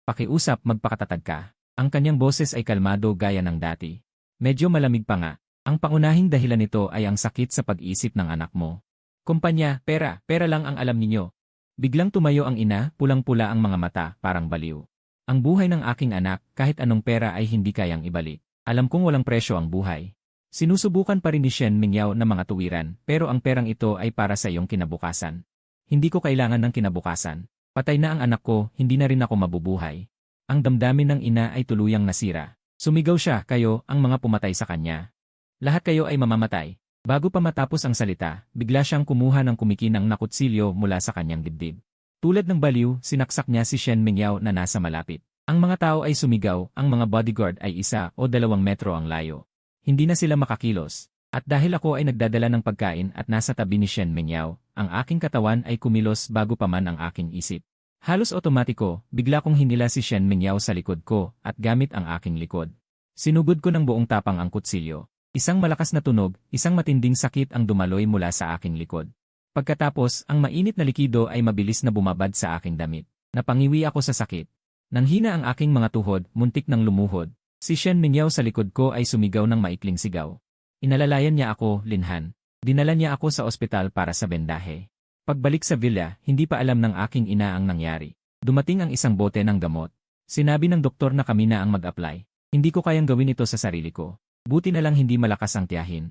Pakiusap, magpakatatag ka. Ang kanyang boses ay kalmado gaya ng dati. Medyo malamig pa nga. Ang pangunahing dahilan nito ay ang sakit sa pag-iisip ng anak mo. Kumpanya, pera lang ang alam ninyo. Biglang tumayo ang ina, pulang-pula ang mga mata, parang baliw. Ang buhay ng aking anak, kahit anong pera ay hindi kayang ibalik. Alam kong walang presyo ang buhay. Sinusubukan pa rin ni Shen Mingyao na mga tuwiran, pero ang perang ito ay para sa iyong kinabukasan. Hindi ko kailangan ng kinabukasan. Patay na ang anak ko, hindi na rin ako mabubuhay. Ang damdamin ng ina ay tuluyang nasira. Sumigaw siya, kayo, ang mga pumatay sa kanya. Lahat kayo ay mamamatay. Bago pa matapos ang salita, bigla siyang kumuha ng kumikinang na kutsilyo mula sa kanyang dibdib. Tulad ng baliw, sinaksak niya si Shen Mingyao na nasa malapit. Ang mga tao ay sumigaw, ang mga bodyguard ay 1 o 2 metro ang layo. Hindi na sila makakilos. At dahil ako ay nagdadala ng pagkain at nasa tabi ni Shen Mingyao, ang aking katawan ay kumilos bago pa man ang aking isip. Halos otomatiko, bigla kong hinila si Shen Mingyao sa likod ko at gamit ang aking likod. Sinugod ko ng buong tapang ang kutsilyo. Isang malakas na tunog, isang matinding sakit ang dumaloy mula sa aking likod. Pagkatapos, ang mainit na likido ay mabilis na bumabad sa aking damit. Napangiwi ako sa sakit. Nanghina ang aking mga tuhod, muntik nang lumuhod. Si Shen Mingyao sa likod ko ay sumigaw ng maikling sigaw. Inalalayan niya ako, linhan. Dinala niya ako sa ospital para sa bendahe. Pagbalik sa villa, hindi pa alam ng aking ina ang nangyari. Dumating ang isang bote ng gamot. Sinabi ng doktor na kami na ang mag-apply. Hindi ko kayang gawin ito sa sarili ko. Buti na lang hindi malakas ang tiyahin.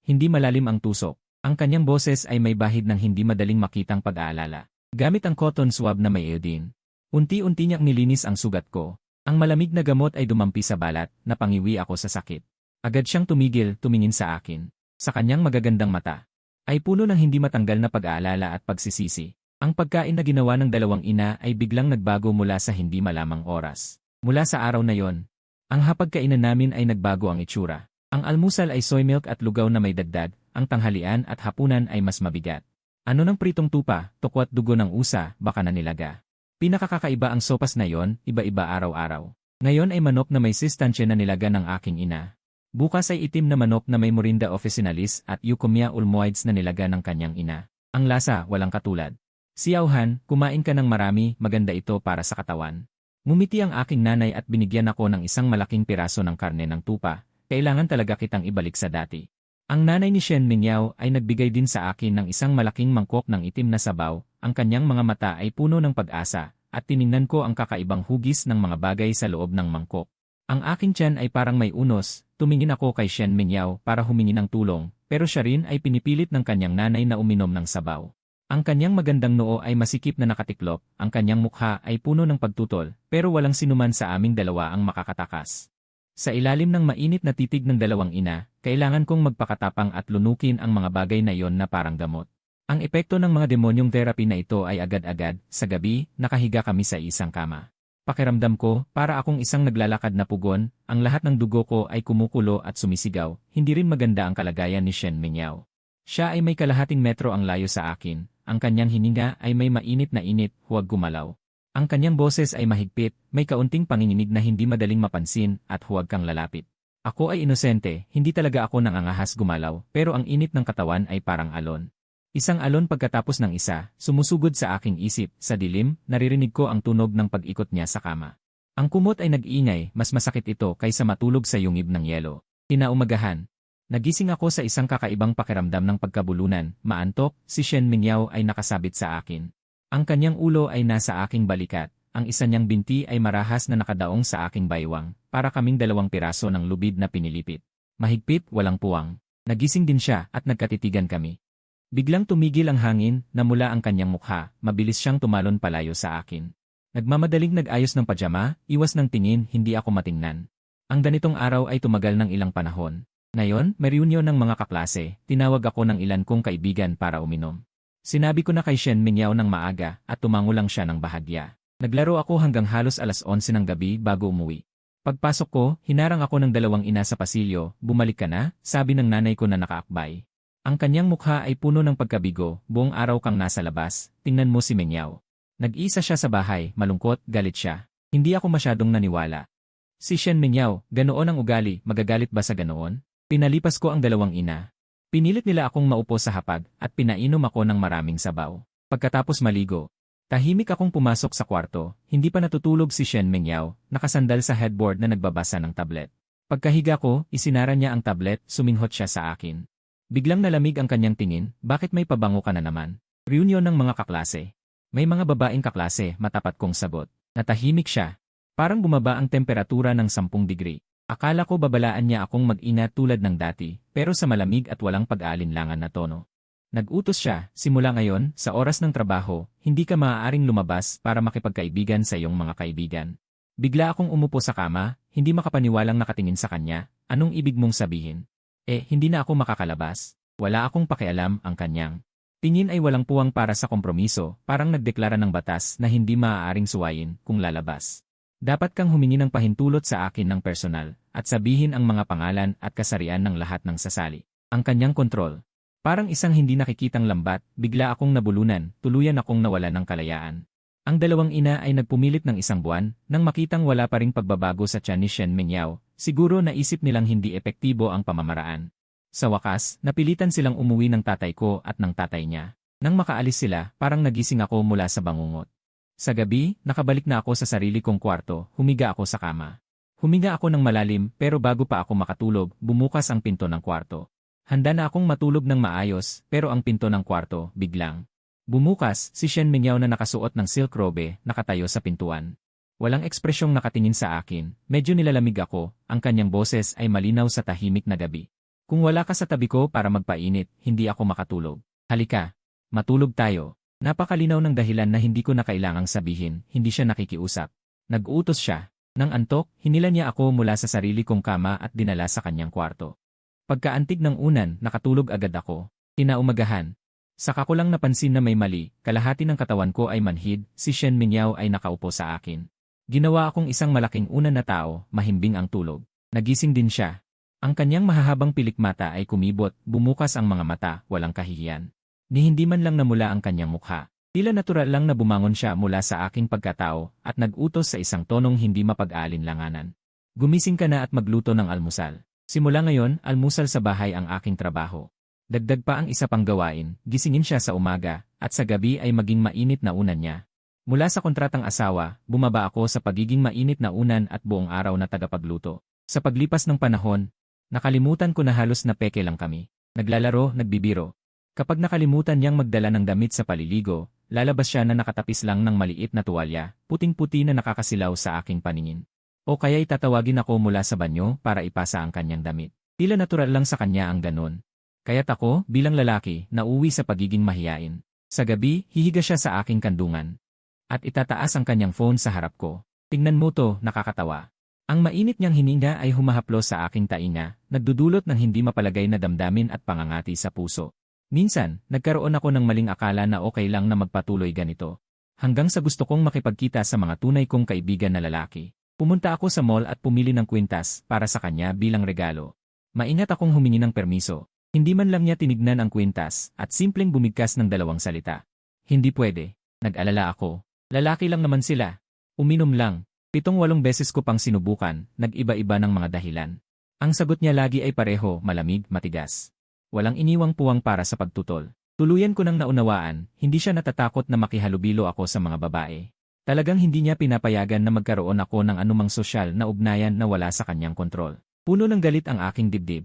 Hindi malalim ang tusok. Ang kanyang boses ay may bahid ng hindi madaling makitang pag-aalala. Gamit ang cotton swab na may iodine. Unti-unti niyang nilinis ang sugat ko. Ang malamig na gamot ay dumampi sa balat, napangiwi ako sa sakit. Agad siyang tumigil, tumingin sa akin. Sa kanyang magagandang mata ay puno ng hindi matanggal na pag-aalala at pagsisisi. Ang pagkain na ginawa ng 2 ina ay biglang nagbago mula sa hindi malamang oras. Mula sa araw na yon, ang hapagkainan namin ay nagbago ang itsura. Ang almusal ay soy milk at lugaw na may dagdag, ang tanghalian at hapunan ay mas mabigat. Ano ng pritong tupa, tokwat dugo ng usa, baka na nilaga. Pinakakakaiba ang sopas na yon, iba-iba araw-araw. Ngayon ay manok na may sistansya na nilaga ng aking ina. Bukas ay itim na manok na may Morinda officinalis at Eucomia ulmoides na nilaga ng kanyang ina. Ang lasa, walang katulad. Siauhan, kumain ka ng marami, maganda ito para sa katawan. Ngumiti ang aking nanay at binigyan ako ng isang malaking piraso ng karne ng tupa. Kailangan talaga kitang ibalik sa dati. Ang nanay ni Shen Mingyao ay nagbigay din sa akin ng isang malaking mangkok ng itim na sabaw. Ang kanyang mga mata ay puno ng pag-asa, at tiningnan ko ang kakaibang hugis ng mga bagay sa loob ng mangkok. Ang aking tiyan ay parang may unos, tumingin ako kay Shen Mingyao para humingi ng tulong, pero siya rin ay pinipilit ng kanyang nanay na uminom ng sabaw. Ang kanyang magandang noo ay masikip na nakatiklop, ang kanyang mukha ay puno ng pagtutol, pero walang sinuman sa aming dalawa ang makakatakas. Sa ilalim ng mainit na titig ng 2 ina, kailangan kong magpakatapang at lunukin ang mga bagay na iyon na parang gamot. Ang epekto ng mga demonyong therapy na ito ay agad-agad, sa gabi, nakahiga kami sa isang kama. Pakiramdam ko, para akong isang naglalakad na pugon, ang lahat ng dugo ko ay kumukulo at sumisigaw, hindi rin maganda ang kalagayan ni Shen Mingyao. Siya ay may kalahating metro ang layo sa akin, ang kanyang hininga ay may mainit na init, huwag gumalaw. Ang kanyang boses ay mahigpit, may kaunting panginginig na hindi madaling mapansin at huwag kang lalapit. Ako ay inosente, hindi talaga ako nangangahas gumalaw, pero ang init ng katawan ay parang alon. Isang alon pagkatapos ng isa, sumusugod sa aking isip, sa dilim, naririnig ko ang tunog ng pag-ikot niya sa kama. Ang kumot ay nag-iingay, mas masakit ito kaysa matulog sa yungib ng yelo. Kinaumagahan. Nagising ako sa isang kakaibang pakiramdam ng pagkabulunan, maantok, si Shen Mingyao ay nakasabit sa akin. Ang kanyang ulo ay nasa aking balikat, ang isa niyang binti ay marahas na nakadaong sa aking baywang, para kaming 2 piraso ng lubid na pinilipit. Mahigpit, walang puwang. Nagising din siya at nagkatitigan kami. Biglang tumigil ang hangin, namula ang kanyang mukha, mabilis siyang tumalon palayo sa akin. Nagmamadaling nag-ayos ng pajama, iwas ng tingin, hindi ako matingnan. Ang ganitong araw ay tumagal ng ilang panahon. Ngayon, may reunion ng mga kaklase, tinawag ako ng ilan kong kaibigan para uminom. Sinabi ko na kay Shen Mingyao ng maaga at tumango lang siya ng bahagya. Naglaro ako hanggang halos alas 11 ng gabi bago umuwi. Pagpasok ko, hinarang ako ng 2 ina sa pasilyo, bumalik ka na, sabi ng nanay ko na nakaakbay. Ang kanyang mukha ay puno ng pagkabigo, buong araw kang nasa labas, tingnan mo si Mingyao. Nag-isa siya sa bahay, malungkot, galit siya. Hindi ako masyadong naniwala. Si Shen Mingyao, ganoon ang ugali, magagalit ba sa ganoon? Pinalipas ko ang 2 ina. Pinilit nila akong maupo sa hapag at pinainom ako ng maraming sabaw. Pagkatapos maligo, tahimik akong pumasok sa kwarto, hindi pa natutulog si Shen Mingyao, nakasandal sa headboard na nagbabasa ng tablet. Pagkahiga ko, isinara niya ang tablet, suminghot siya sa akin. Biglang nalamig ang kanyang tingin, bakit may pabango ka na naman? Reunion ng mga kaklase. May mga babaeng kaklase, matapat kong sagot. Natahimik siya. Parang bumaba ang temperatura ng 10 degree. Akala ko babalaan niya akong mag-ingat tulad ng dati, pero sa malamig at walang pag-aalinlangan na tono. Nag-utos siya, simula ngayon, sa oras ng trabaho, hindi ka maaaring lumabas para makipagkaibigan sa iyong mga kaibigan. Bigla akong umupo sa kama, hindi makapaniwalang nakatingin sa kanya, anong ibig mong sabihin? Hindi na ako makakalabas. Wala akong pakialam ang kanyang tingin ay walang puwang para sa kompromiso, parang nagdeklara ng batas na hindi maaaring suwayin kung lalabas. Dapat kang humingi ng pahintulot sa akin ng personal at sabihin ang mga pangalan at kasarian ng lahat ng sasali. Ang kanyang kontrol. Parang isang hindi nakikitang lambat, bigla akong nabulunan, tuluyan akong nawalan ng kalayaan. Ang 2 ina ay nagpumilit ng 1 buwan, nang makitang wala pa ring pagbabago sa tiyan ni Shen Mingyao, siguro naisip nilang hindi epektibo ang pamamaraan. Sa wakas, napilitan silang umuwi ng tatay ko at ng tatay niya. Nang makaalis sila, parang nagising ako mula sa bangungot. Sa gabi, nakabalik na ako sa sarili kong kwarto, humiga ako sa kama. Huminga ako ng malalim, pero bago pa ako makatulog, bumukas ang pinto ng kwarto. Handa na akong matulog ng maayos, pero ang pinto ng kwarto, biglang bumukas, si Shen Mingyao na nakasuot ng silk robe, nakatayo sa pintuan. Walang ekspresyong nakatingin sa akin, medyo nilalamig ako, ang kanyang boses ay malinaw sa tahimik na gabi. Kung wala ka sa tabi ko para magpainit, hindi ako makatulog. Halika, matulog tayo. Napakalinaw ng dahilan na hindi ko na kailangang sabihin, hindi siya nakikiusap. Nag-utos siya. Nang antok, hinila niya ako mula sa sarili kong kama at dinala sa kanyang kwarto. Pagkaantig ng unan, nakatulog agad ako. Kinaumagahan. Saka ko lang napansin na may mali, kalahati ng katawan ko ay manhid, si Shen Mingyao ay nakaupo sa akin. Ginawa akong isang malaking unan na tao, mahimbing ang tulog. Nagising din siya. Ang kanyang mahahabang pilikmata ay kumibot, bumukas ang mga mata, walang kahihiyan. Ni hindi man lang namula ang kanyang mukha. Tila natural lang na bumangon siya mula sa aking pagkatao at nag-utos sa isang tonong hindi mapag-aalinlanganan. Gumising ka na at magluto ng almusal. Simula ngayon, almusal sa bahay ang aking trabaho. Dagdag pa ang isa pang gawain, gisingin siya sa umaga, at sa gabi ay maging mainit na unan niya. Mula sa kontratang asawa, bumaba ako sa pagiging mainit na unan at buong araw na tagapagluto. Sa paglipas ng panahon, nakalimutan ko na halos na peke lang kami. Naglalaro, nagbibiro. Kapag nakalimutan niyang magdala ng damit sa paliligo, lalabas siya na nakatapis lang ng maliit na tuwalya, puting-puti na nakakasilaw sa aking paningin. O kaya'y tatawagin ako mula sa banyo para ipasa ang kanyang damit. Tila natural lang sa kanya ang ganon. Kaya't ako, bilang lalaki, nauwi sa pagiging mahiyain. Sa gabi, hihiga siya sa aking kandungan. At itataas ang kanyang phone sa harap ko. Tingnan mo to, nakakatawa. Ang mainit niyang hininga ay humahaplos sa aking tainga, nagdudulot ng hindi mapalagay na damdamin at pangangati sa puso. Minsan, nagkaroon ako ng maling akala na okay lang na magpatuloy ganito. Hanggang sa gusto kong makipagkita sa mga tunay kong kaibigan na lalaki. Pumunta ako sa mall at pumili ng kwintas para sa kanya bilang regalo. Maingat akong humingi ng permiso. Hindi man lang niya tinignan ang kwintas at simpleng bumigkas ng 2 salita. Hindi pwede. Nag-alala ako. Lalaki lang naman sila. Uminom lang. 7-8 beses ko pang sinubukan, nag-iba-iba ng mga dahilan. Ang sagot niya lagi ay pareho, malamig, matigas. Walang iniwang puwang para sa pagtutol. Tuluyan ko nang naunawaan, hindi siya natatakot na makihalubilo ako sa mga babae. Talagang hindi niya pinapayagan na magkaroon ako ng anumang sosyal na ugnayan na wala sa kanyang kontrol. Puno ng galit ang aking dibdib.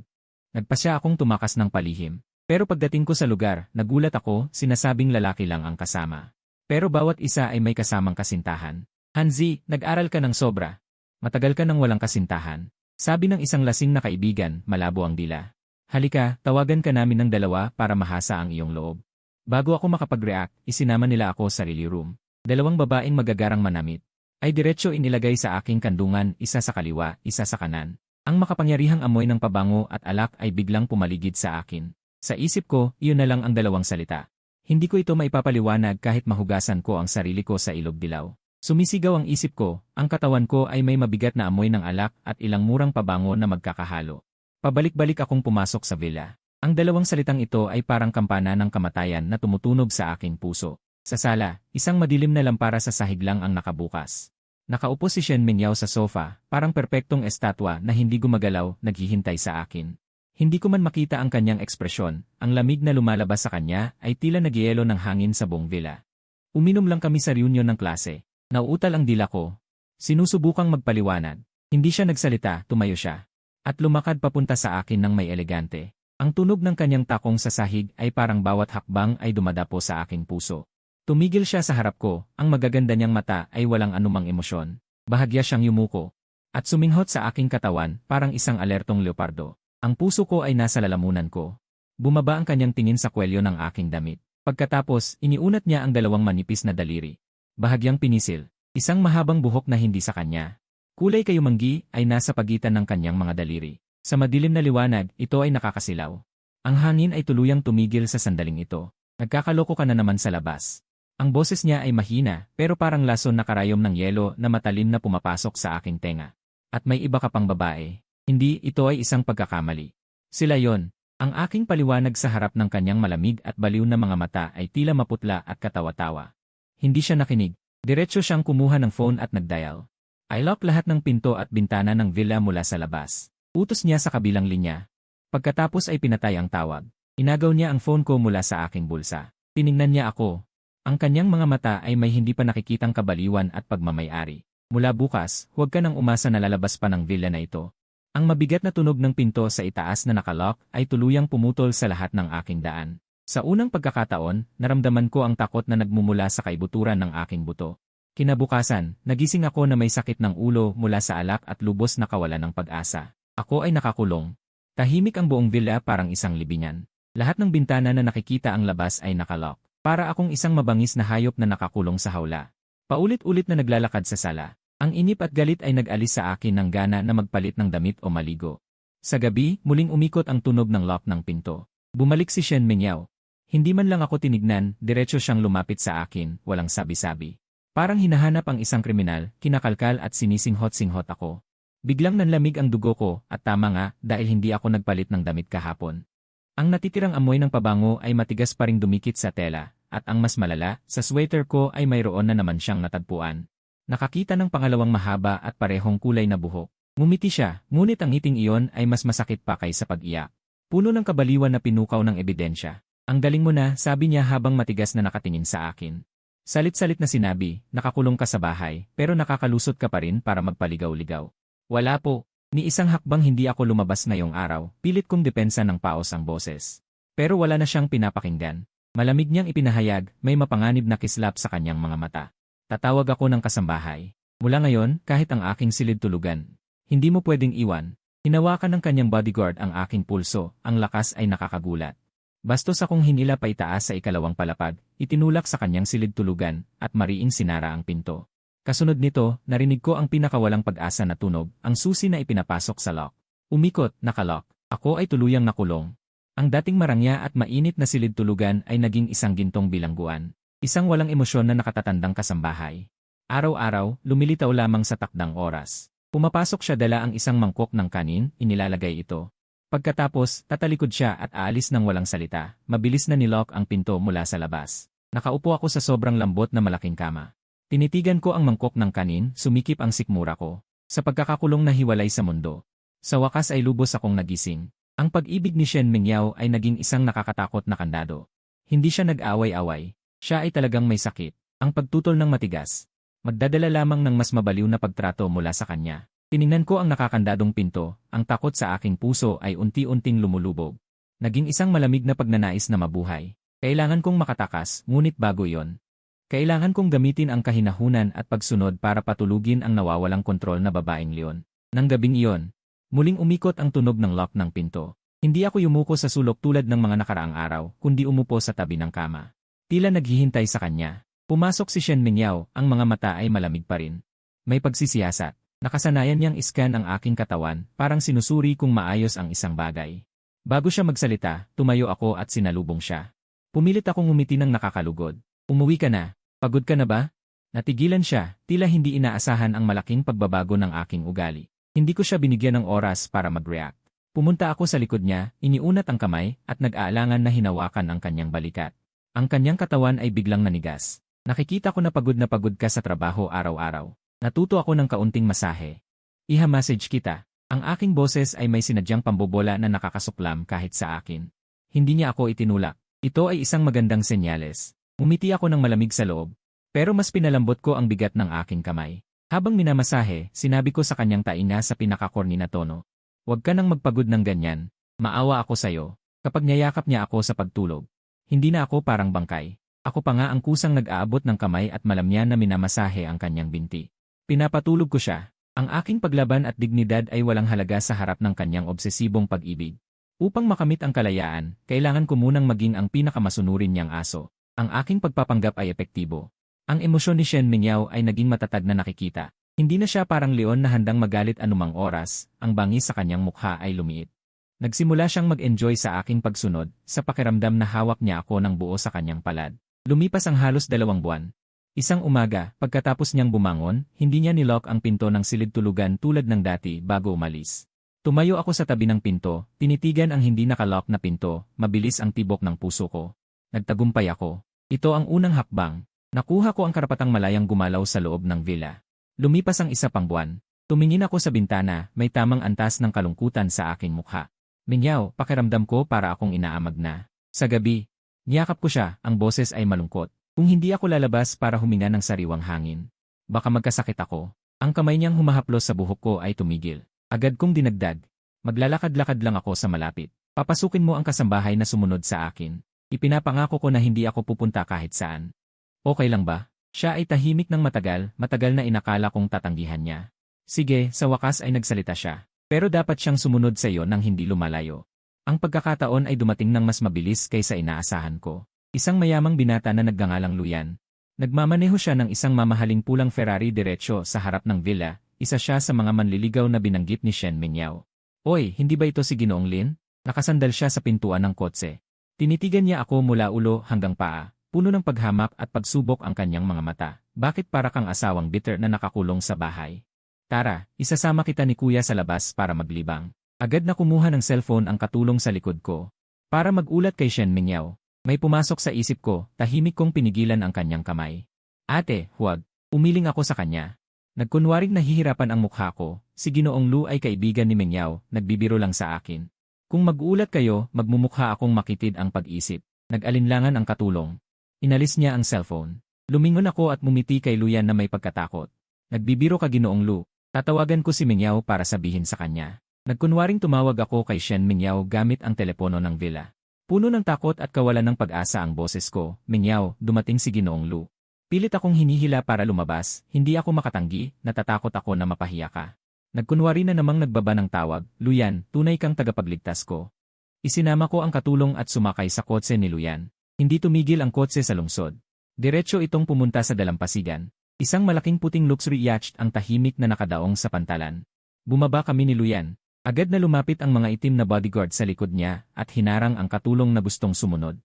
Nagpasya akong tumakas ng palihim. Pero pagdating ko sa lugar, nagulat ako, sinasabing lalaki lang ang kasama. Pero bawat isa ay may kasamang kasintahan. Hanzi, nag-aral ka ng sobra. Matagal ka nang walang kasintahan. Sabi ng isang lasing na kaibigan, malabo ang dila. Halika, tawagan ka namin ng 2 para mahasa ang iyong loob. Bago ako makapag-react, isinama nila ako sa release room. 2 babaeng magagarang manamit. Ay diretso inilagay sa aking kandungan, isa sa kaliwa, isa sa kanan. Ang makapangyarihang amoy ng pabango at alak ay biglang pumaligid sa akin. Sa isip ko, iyon na lang ang 2 salita. Hindi ko ito maipapaliwanag kahit mahugasan ko ang sarili ko sa ilog dilaw. Sumisigaw ang isip ko, ang katawan ko ay may mabigat na amoy ng alak at ilang murang pabango na magkakahalo. Pabalik-balik akong pumasok sa villa. Ang 2 salitang ito ay parang kampana ng kamatayan na tumutunog sa aking puso. Sa sala, isang madilim na lampara sa sahig lang ang nakabukas. Nakaupo si Shen Mingyao sa sofa, parang perpektong estatwa na hindi gumagalaw, naghihintay sa akin. Hindi ko man makita ang kanyang ekspresyon, ang lamig na lumalabas sa kanya ay tila nagyelo ng hangin sa buong villa. Uminom lang kami sa reunion ng klase. Nauutal ang dila ko. Sinusubukang magpaliwanag. Hindi siya nagsalita, tumayo siya. At lumakad papunta sa akin ng may elegante. Ang tunog ng kanyang takong sa sahig ay parang bawat hakbang ay dumadapo sa aking puso. Tumigil siya sa harap ko, ang magaganda niyang mata ay walang anumang emosyon. Bahagya siyang yumuko. At suminghot sa aking katawan, parang isang alertong leopardo. Ang puso ko ay nasa lalamunan ko. Bumaba ang kanyang tingin sa kwelyo ng aking damit. Pagkatapos, iniunat niya ang 2 manipis na daliri. Bahagyang pinisil. Isang mahabang buhok na hindi sa kanya. Kulay kayumanggi ay nasa pagitan ng kanyang mga daliri. Sa madilim na liwanag, ito ay nakakasilaw. Ang hangin ay tuluyang tumigil sa sandaling ito. Nagkakaloko ka na naman sa labas. Ang boses niya ay mahina, pero parang lason na karayom ng yelo na matalim na pumapasok sa aking tenga. At may iba ka pang babae. Hindi, ito ay isang pagkakamali. Sila yon. Ang aking paliwanag sa harap ng kanyang malamig at baliw na mga mata ay tila maputla at katawa-tawa. Hindi siya nakinig. Diretso siyang kumuha ng phone at nagdial. I lock lahat ng pinto at bintana ng villa mula sa labas. Utos niya sa kabilang linya. Pagkatapos ay pinatay ang tawag. Inagaw niya ang phone ko mula sa aking bulsa. Tiningnan niya ako. Ang kanyang mga mata ay may hindi pa nakikitang kabaliwan at pagmamayari. Mula bukas, huwag ka nang umasa na lalabas pa ng villa na ito. Ang mabigat na tunog ng pinto sa itaas na nakalock ay tuluyang pumutol sa lahat ng aking daan. Sa unang pagkakataon, naramdaman ko ang takot na nagmumula sa kaibuturan ng aking buto. Kinabukasan, nagising ako na may sakit ng ulo mula sa alak at lubos na kawalan ng pag-asa. Ako ay nakakulong. Tahimik ang buong villa parang isang libingan. Lahat ng bintana na nakikita ang labas ay nakalock. Para akong isang mabangis na hayop na nakakulong sa hawla. Paulit-ulit na naglalakad sa sala. Ang inip at galit ay nag-alis sa akin ng gana na magpalit ng damit o maligo. Sa gabi, muling umikot ang tunog ng lock ng pinto. Bumalik si Shen Mingyao. Hindi man lang ako tinignan, diretso siyang lumapit sa akin, walang sabi-sabi. Parang hinahanap ang isang kriminal, kinakalkal at sinisinghot-singhot ako. Biglang nanlamig ang dugo ko, at tama nga, dahil hindi ako nagpalit ng damit kahapon. Ang natitirang amoy ng pabango ay matigas pa ring dumikit sa tela, at ang mas malala, sa sweater ko ay mayroon na naman siyang natagpuan. Nakakita ng pangalawang mahaba at parehong kulay na buhok. Ngumiti siya, ngunit ang ngiting iyon ay mas masakit pa kaysa pag-iyak. Puno ng kabaliwan na pinukaw ng ebidensya. Ang galing mo na, sabi niya habang matigas na nakatingin sa akin. Salit-salit na sinabi, nakakulong ka sa bahay, pero nakakalusot ka pa rin para magpaligaw-ligaw. Wala po. Ni isang hakbang hindi ako lumabas ngayong araw, pilit kong depensa ng paos ang boses. Pero wala na siyang pinapakinggan. Malamig niyang ipinahayag, may mapanganib na kislap sa kanyang mga mata. Tatawag ako ng kasambahay. Mula ngayon, kahit ang aking silid tulugan, hindi mo pwedeng iwan. Hinawakan ng kanyang bodyguard ang aking pulso, ang lakas ay nakakagulat. Bastos akong hinila pa itaas sa ikalawang palapag, itinulak sa kanyang silid tulugan, at mariing sinara ang pinto. Kasunod nito, narinig ko ang pinakawalang pag-asa na tunog, ang susi na ipinapasok sa lock. Umikot, nakalock. Ako ay tuluyang nakulong. Ang dating marangya at mainit na silid tulugan ay naging isang gintong bilangguan. Isang walang emosyon na nakatatandang kasambahay. Araw-araw, lumilitaw lamang sa takdang oras. Pumapasok siya dala ang isang mangkok ng kanin, inilalagay ito. Pagkatapos, tatalikod siya at aalis ng walang salita. Mabilis na nilock ang pinto mula sa labas. Nakaupo ako sa sobrang lambot na malaking kama. Tinitigan ko ang mangkok ng kanin, sumikip ang sikmura ko. Sa pagkakakulong na hiwalay sa mundo. Sa wakas ay lubos akong nagising. Ang pag-ibig ni Shen Mingyao ay naging isang nakakatakot na kandado. Hindi siya nag-away-away. Siya ay talagang may sakit. Ang pagtutol ng matigas. Magdadala lamang ng mas mabaliw na pagtrato mula sa kanya. Tiningnan ko ang nakakandadong pinto, ang takot sa aking puso ay unti-unting lumulubog. Naging isang malamig na pagnanais na mabuhay. Kailangan kong makatakas, ngunit bago yon. Kailangan kong gamitin ang kahinahunan at pagsunod para patulugin ang nawawalang kontrol na babaeng leon. Nang gabing iyon, muling umikot ang tunog ng lock ng pinto. Hindi ako yumuko sa sulok tulad ng mga nakaraang araw, kundi umupo sa tabi ng kama. Tila naghihintay sa kanya. Pumasok si Shen Mingyao, ang mga mata ay malamig pa rin. May pagsisiyasat. Nakasanayan niyang iskan ang aking katawan, parang sinusuri kung maayos ang isang bagay. Bago siya magsalita, tumayo ako at sinalubong siya. Pumilit akong ngumiti ng nakakalugod. Umuwi ka na. Pagod ka na ba? Natigilan siya, tila hindi inaasahan ang malaking pagbabago ng aking ugali. Hindi ko siya binigyan ng oras para mag-react. Pumunta ako sa likod niya, iniunat ang kamay, at nag-aalangan na hinawakan ang kanyang balikat. Ang kanyang katawan ay biglang nanigas. Nakikita ko na pagod ka sa trabaho araw-araw. Natuto ako ng kaunting masahe. Iha-message kita. Ang aking boses ay may sinadyang pambobola na nakakasuklam kahit sa akin. Hindi niya ako itinulak. Ito ay isang magandang senyales. Umiti ako ng malamig sa loob. Pero mas pinalambot ko ang bigat ng aking kamay. Habang minamasahe, sinabi ko sa kanyang tainga sa pinakakorni na tono. Huwag ka nang magpagod ng ganyan. Maawa ako sayo. Kapag niyayakap niya ako sa pagtulog. Hindi na ako parang bangkay. Ako pa nga ang kusang nag-aabot ng kamay at malam niya na minamasahe ang kanyang binti. Pinapatulog ko siya. Ang aking paglaban at dignidad ay walang halaga sa harap ng kanyang obsesibong pag-ibig. Upang makamit ang kalayaan, kailangan ko munang maging ang pinakamasunurin niyang aso. Ang aking pagpapanggap ay epektibo. Ang emosyon ni Shen Mingyao ay naging matatag na nakikita. Hindi na siya parang leon na handang magalit anumang oras, ang bangis sa kanyang mukha ay lumiit. Nagsimula siyang mag-enjoy sa aking pagsunod, sa pakiramdam na hawak niya ako ng buo sa kanyang palad. Lumipas ang halos 2 buwan. Isang umaga, pagkatapos niyang bumangon, hindi niya nilock ang pinto ng silid tulugan tulad ng dati bago umalis. Tumayo ako sa tabi ng pinto, tinitigan ang hindi nakalock na pinto, mabilis ang tibok ng puso ko. Nagtagumpay ako. Ito ang unang hakbang. Nakuha ko ang karapatang malayang gumalaw sa loob ng villa. Lumipas ang 1 pang buwan. Tumingin ako sa bintana, may tamang antas ng kalungkutan sa aking mukha. Mingyao, pakiramdam ko para akong inaamag na. Sa gabi, niyakap ko siya, ang boses ay malungkot. Kung hindi ako lalabas para huminga ng sariwang hangin, baka magkasakit ako. Ang kamay niyang humahaplos sa buhok ko ay tumigil. Agad kong dinagdag. Maglalakad-lakad lang ako sa malapit. Papasukin mo ang kasambahay na sumunod sa akin. Ipinapangako ko na hindi ako pupunta kahit saan. Okay lang ba? Siya ay tahimik ng matagal na inakala kong tatanggihan niya. Sige, sa wakas ay nagsalita siya. Pero dapat siyang sumunod sa iyo nang hindi lumalayo. Ang pagkakataon ay dumating ng mas mabilis kaysa inaasahan ko. Isang mayamang binata na nagngangalang Luyan. Nagmamaneho siya ng isang mamahaling pulang Ferrari diretsyo sa harap ng villa. Isa siya sa mga manliligaw na binanggit ni Shen Mingyao. Oy, hindi ba ito si Ginoong Lin? Nakasandal siya sa pintuan ng kotse. Tinitigan niya ako mula ulo hanggang paa, puno ng paghamak at pagsubok ang kanyang mga mata. Bakit para kang asawang bitter na nakakulong sa bahay? Tara, isasama kita ni kuya sa labas para maglibang. Agad na kumuha ng cellphone ang katulong sa likod ko. Para magulat kay Shen Mingyao, may pumasok sa isip ko, tahimik kong pinigilan ang kanyang kamay. Ate, huwag. Umiling ako sa kanya. Nagkunwaring nahihirapan ang mukha ko, si Ginoong Lu ay kaibigan ni Mingyao, nagbibiro lang sa akin. Kung mag-uulat kayo, magmumukha akong makitid ang pag-isip. Nag-alinlangan ang katulong. Inalis niya ang cellphone. Lumingon ako at mumiti kay Luyan na may pagkatakot. Nagbibiro ka Ginoong Lu. Tatawagan ko si Mingyao para sabihin sa kanya. Nagkunwaring tumawag ako kay Shen Mingyao gamit ang telepono ng villa. Puno ng takot at kawalan ng pag-asa ang boses ko. Mingyao, dumating si Ginoong Lu. Pilit akong hinihila para lumabas, hindi ako makatanggi, natatakot ako na mapahiya ka. Nagkunwari na namang nagbaba ng tawag, Luyan, tunay kang tagapagligtas ko. Isinama ko ang katulong at sumakay sa kotse ni Luyan. Hindi tumigil ang kotse sa lungsod. Diretso itong pumunta sa dalampasigan. Isang malaking puting luxury yacht ang tahimik na nakadaong sa pantalan. Bumaba kami ni Luyan. Agad na lumapit ang mga itim na bodyguard sa likod niya at hinarang ang katulong na gustong sumunod.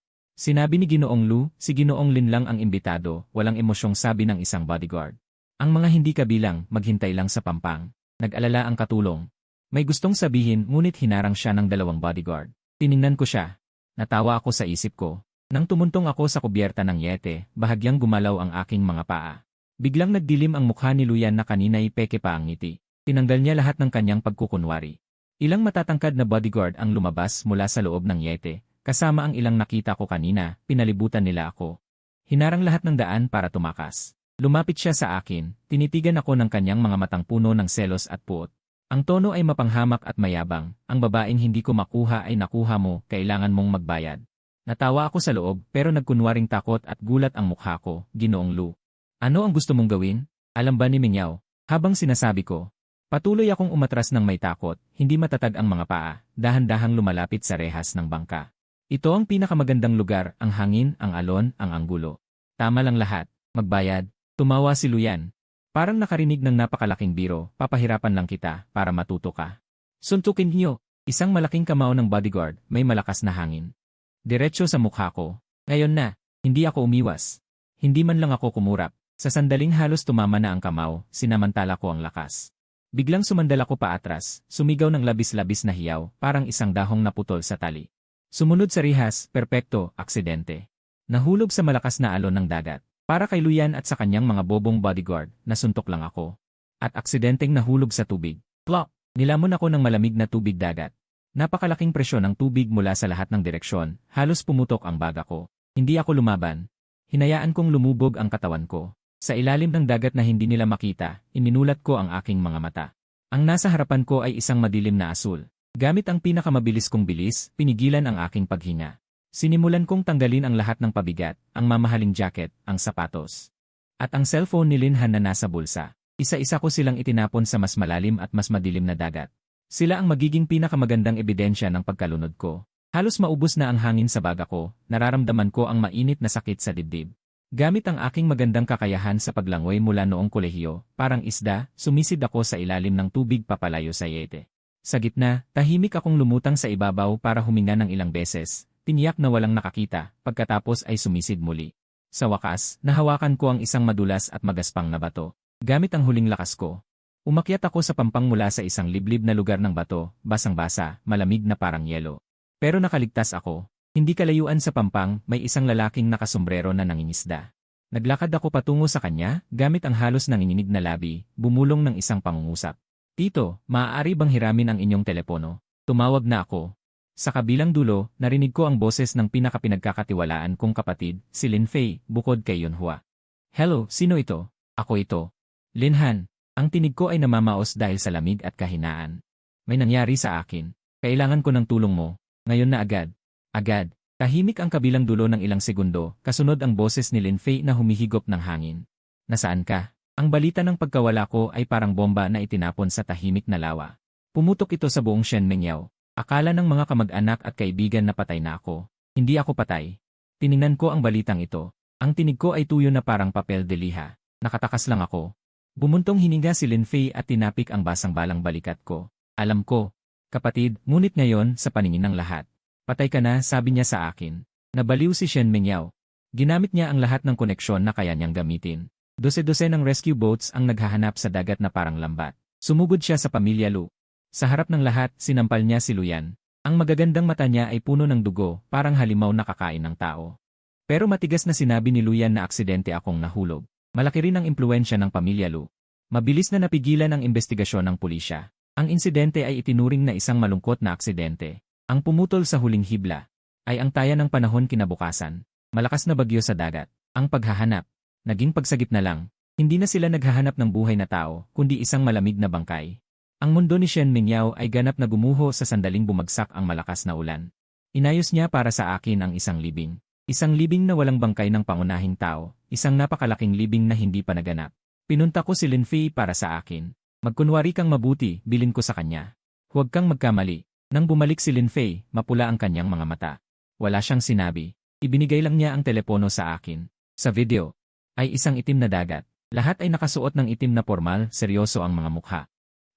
Sinabi ni Ginoong Lu, si Ginoong Lin lang ang imbitado, walang emosyong sabi ng isang bodyguard. Ang mga hindi kabilang, maghintay lang sa pampang. Nag-alala ang katulong. May gustong sabihin ngunit hinarang siya ng 2 bodyguard. Tiningnan ko siya. Natawa ako sa isip ko. Nang tumuntong ako sa kubyerta ng yete, bahagyang gumalaw ang aking mga paa. Biglang nagdilim ang mukha ni Luyan na kanina'y peke pa ang ngiti. Tinanggal niya lahat ng kanyang pagkukunwari. Ilang matatangkad na bodyguard ang lumabas mula sa loob ng yete, kasama ang ilang nakita ko kanina, pinalibutan nila ako. Hinarang lahat ng daan para tumakas. Lumapit siya sa akin, tinitigan ako ng kanyang mga matang puno ng selos at puot. Ang tono ay mapanghamak at mayabang, ang babaeng hindi ko makuha ay nakuha mo, kailangan mong magbayad. Natawa ako sa loob pero nagkunwaring takot at gulat ang mukha ko, Ginoong Lu. Ano ang gusto mong gawin? Alam ba ni Mingyao? Habang sinasabi ko, patuloy akong umatras ng may takot, hindi matatag ang mga paa, dahan-dahang lumalapit sa rehas ng bangka. Ito ang pinakamagandang lugar, ang hangin, ang alon, ang anggulo. Tama lang lahat, magbayad. Tumawa si Luyan. Parang nakarinig ng napakalaking biro, papahirapan lang kita para matuto ka. Suntukin niyo, isang malaking kamao ng bodyguard, may malakas na hangin. Diretso sa mukha ko. Ngayon na, hindi ako umiwas. Hindi man lang ako kumurap. Sa sandaling halos tumama na ang kamao, sinamantala ko ang lakas. Biglang sumandal ako paatras, sumigaw ng labis-labis na hiyaw, parang isang dahong naputol sa tali. Sumunod sa rihas, perpekto, aksidente. Nahulog sa malakas na alon ng dagat. Para kay Luyan at sa kanyang mga bobong bodyguard, nasuntok lang ako. At aksidenteng nahulog sa tubig. Plop! Nilamon ako ng malamig na tubig dagat. Napakalaking presyon ng tubig mula sa lahat ng direksyon, halos pumutok ang baga ko. Hindi ako lumaban. Hinayaan kong lumubog ang katawan ko. Sa ilalim ng dagat na hindi nila makita, ininulat ko ang aking mga mata. Ang nasa harapan ko ay isang madilim na asul. Gamit ang pinakamabilis kong bilis, pinigilan ang aking paghinga. Sinimulan kong tanggalin ang lahat ng pabigat, ang mamahaling jacket, ang sapatos. At ang cellphone ni Linhan na nasa bulsa. Isa-isa ko silang itinapon sa mas malalim at mas madilim na dagat. Sila ang magiging pinakamagandang ebidensya ng pagkalunod ko. Halos maubos na ang hangin sa baga ko, nararamdaman ko ang mainit na sakit sa dibdib. Gamit ang aking magandang kakayahan sa paglangoy mula noong kolehiyo, parang isda, sumisid ako sa ilalim ng tubig papalayo sa yete. Sa gitna, tahimik akong lumutang sa ibabaw para huminga ng ilang beses. Tiniyak na walang nakakita, pagkatapos ay sumisid muli. Sa wakas, nahawakan ko ang isang madulas at magaspang na bato. Gamit ang huling lakas ko. Umakyat ako sa pampang mula sa isang liblib na lugar ng bato, basang-basa, malamig na parang yelo. Pero nakaligtas ako. Hindi kalayuan sa pampang, may isang lalaking nakasombrero na nangingisda. Naglakad ako patungo sa kanya, gamit ang halos nanginginig na labi, bumulong ng isang pangungusap. Tito, maaari bang hiramin ang inyong telepono? Tumawag na ako. Sa kabilang dulo, narinig ko ang boses ng pinakapinagkakatiwalaan kong kapatid, si Lin Fei, bukod kay Yunhua. Hello, sino ito? Ako ito. Linhan. Ang tinig ko ay namamaos dahil sa lamig at kahinaan. May nangyari sa akin. Kailangan ko ng tulong mo. Ngayon na agad. Agad. Tahimik ang kabilang dulo ng ilang segundo, kasunod ang boses ni Lin Fei na humihigop ng hangin. Nasaan ka? Ang balita ng pagkawala ko ay parang bomba na itinapon sa tahimik na lawa. Pumutok ito sa buong Shenmengyao. Akala ng mga kamag-anak at kaibigan na patay na ako. Hindi ako patay. Tiningnan ko ang balitang ito. Ang tinig ko ay tuyo na parang papel de liha. Nakatakas lang ako. Bumuntong hininga si Lin Fei at tinapik ang basang-balang balikat ko. Alam ko. Kapatid, ngunit ngayon sa paningin ng lahat. Patay ka na, sabi niya sa akin. Nabaliw si Shen Mingyao. Ginamit niya ang lahat ng koneksyon na kaya niyang gamitin. Dose-dose ng rescue boats ang naghahanap sa dagat na parang lambat. Sumugod siya sa pamilya Lu. Sa harap ng lahat, sinampal niya si Luyan. Ang magagandang mata niya ay puno ng dugo, parang halimaw na kakain ng tao. Pero matigas na sinabi ni Luyan na aksidente akong nahulog. Malaki rin ang impluensya ng pamilya Lu. Mabilis na napigilan ang investigasyon ng pulisya. Ang insidente ay itinuring na isang malungkot na aksidente. Ang pumutol sa huling hibla ay ang taya ng panahon kinabukasan. Malakas na bagyo sa dagat. Ang paghahanap, naging pagsagip na lang. Hindi na sila naghahanap ng buhay na tao, kundi isang malamig na bangkay. Ang mundo ni Shen Mingyao ay ganap na gumuho sa sandaling bumagsak ang malakas na ulan. Inayos niya para sa akin ang isang libing. Isang libing na walang bangkay ng pangunahing tao, isang napakalaking libing na hindi pa naganap. Pinunta ko si Lin Fei para sa akin. Magkunwari kang mabuti, bilin ko sa kanya. Huwag kang magkamali. Nang bumalik si Lin Fei, mapula ang kanyang mga mata. Wala siyang sinabi. Ibinigay lang niya ang telepono sa akin. Sa video, ay isang itim na dagat. Lahat ay nakasuot ng itim na formal, seryoso ang mga mukha.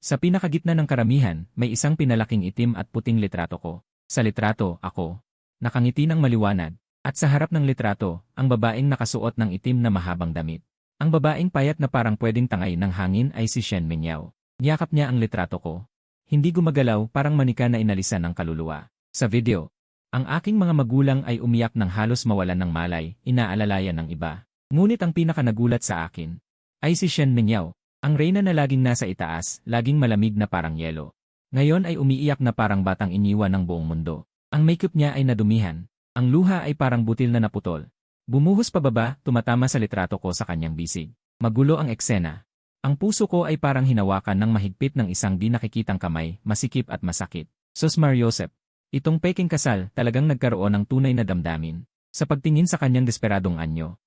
Sa pinakagitna ng karamihan, may isang pinalaking itim at puting litrato ko. Sa litrato, ako. Nakangiti ng maliwanag. At sa harap ng litrato, ang babaeng nakasuot ng itim na mahabang damit. Ang babaeng payat na parang pwedeng tangay ng hangin ay si Shen Mingyao. Niyakap niya ang litrato ko. Hindi gumagalaw, parang manika na inalisan ng kaluluwa. Sa video, ang aking mga magulang ay umiyak ng halos mawalan ng malay, inaalalayan ng iba. Ngunit ang pinakanagulat sa akin ay si Shen Mingyao, ang reyna na laging nasa itaas, laging malamig na parang yelo. Ngayon ay umiiyak na parang batang iniwan ng buong mundo. Ang makeup niya ay nadumihan. Ang luha ay parang butil na naputol. Bumuhos pababa, tumatama sa litrato ko sa kanyang bisig. Magulo ang eksena. Ang puso ko ay parang hinawakan ng mahigpit ng isang di nakikitang kamay, masikip at masakit. Sus Mariosep, itong peking kasal talagang nagkaroon ng tunay na damdamin. Sa pagtingin sa kanyang desperadong anyo,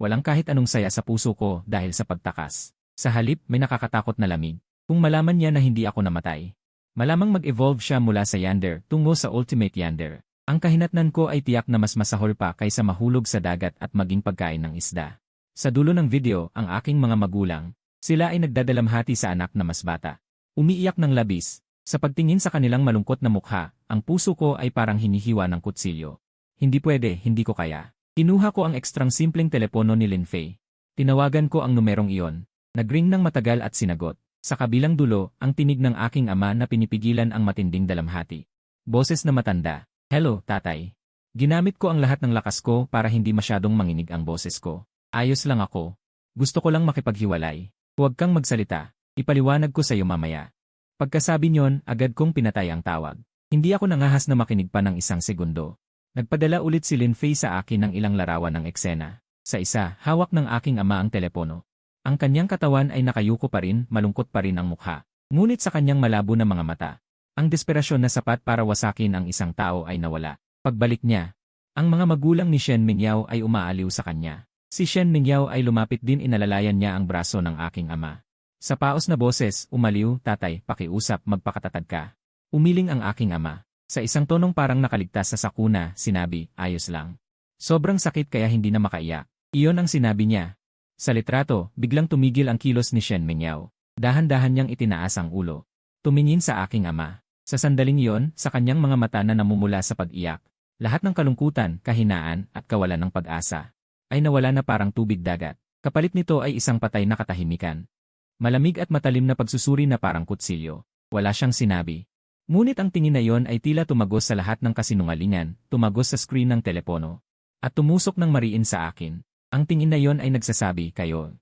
walang kahit anong saya sa puso ko dahil sa pagtakas. Sa halip, may nakakatakot na lamig. Kung malaman niya na hindi ako namatay, malamang mag-evolve siya mula sa Yander tungo sa Ultimate Yander. Ang kahinatnan ko ay tiyak na mas masahol pa kaysa mahulog sa dagat at maging pagkain ng isda. Sa dulo ng video, ang aking mga magulang, sila ay nagdadalamhati sa anak na mas bata. Umiiyak ng labis. Sa pagtingin sa kanilang malungkot na mukha, ang puso ko ay parang hinihiwa ng kutsilyo. Hindi pwede, hindi ko kaya. Kinuha ko ang ekstrang simpleng telepono ni Lin Fei. Tinawagan ko ang numerong iyon. Nagring ng matagal at sinagot. Sa kabilang dulo, ang tinig ng aking ama na pinipigilan ang matinding dalamhati. Boses na matanda. Hello, tatay. Ginamit ko ang lahat ng lakas ko para hindi masyadong manginig ang boses ko. Ayos lang ako. Gusto ko lang makipaghiwalay. Huwag kang magsalita. Ipaliwanag ko sa iyo mamaya. Pagkasabi niyon, agad kong pinatay ang tawag. Hindi ako nangahas na makinig pa ng isang segundo. Nagpadala ulit si Lin Fei sa akin ng ilang larawan ng eksena. Sa isa, hawak ng aking ama ang telepono. Ang kanyang katawan ay nakayuko pa rin, malungkot pa rin ang mukha. Ngunit sa kanyang malabo na mga mata, ang desperasyon na sapat para wasakin ang isang tao ay nawala. Pagbalik niya, ang mga magulang ni Shen Mingyao ay umaaliw sa kanya. Si Shen Mingyao ay lumapit din, inalalayan niya ang braso ng aking ama. Sa paos na boses, umaliw, tatay, pakiusap, magpakatatag ka. Umiling ang aking ama. Sa isang tonong parang nakaligtas sa sakuna, sinabi, ayos lang. Sobrang sakit kaya hindi na makaiyak. Iyon ang sinabi niya. Sa litrato, biglang tumigil ang kilos ni Shen Mingyao. Dahan-dahan niyang itinaas ang ulo. Tumingin sa aking ama. Sa sandaling iyon, sa kanyang mga mata na namumula sa pag-iyak, lahat ng kalungkutan, kahinaan, at kawalan ng pag-asa ay nawala na parang tubig dagat. Kapalit nito ay isang patay na katahimikan. Malamig at matalim na pagsusuri na parang kutsilyo. Wala siyang sinabi. Ngunit ang tingin na iyon ay tila tumagos sa lahat ng kasinungalingan, tumagos sa screen ng telepono, at tumusok ng mariin sa akin. Ang tingin na iyon ay nagsasabi, kayo,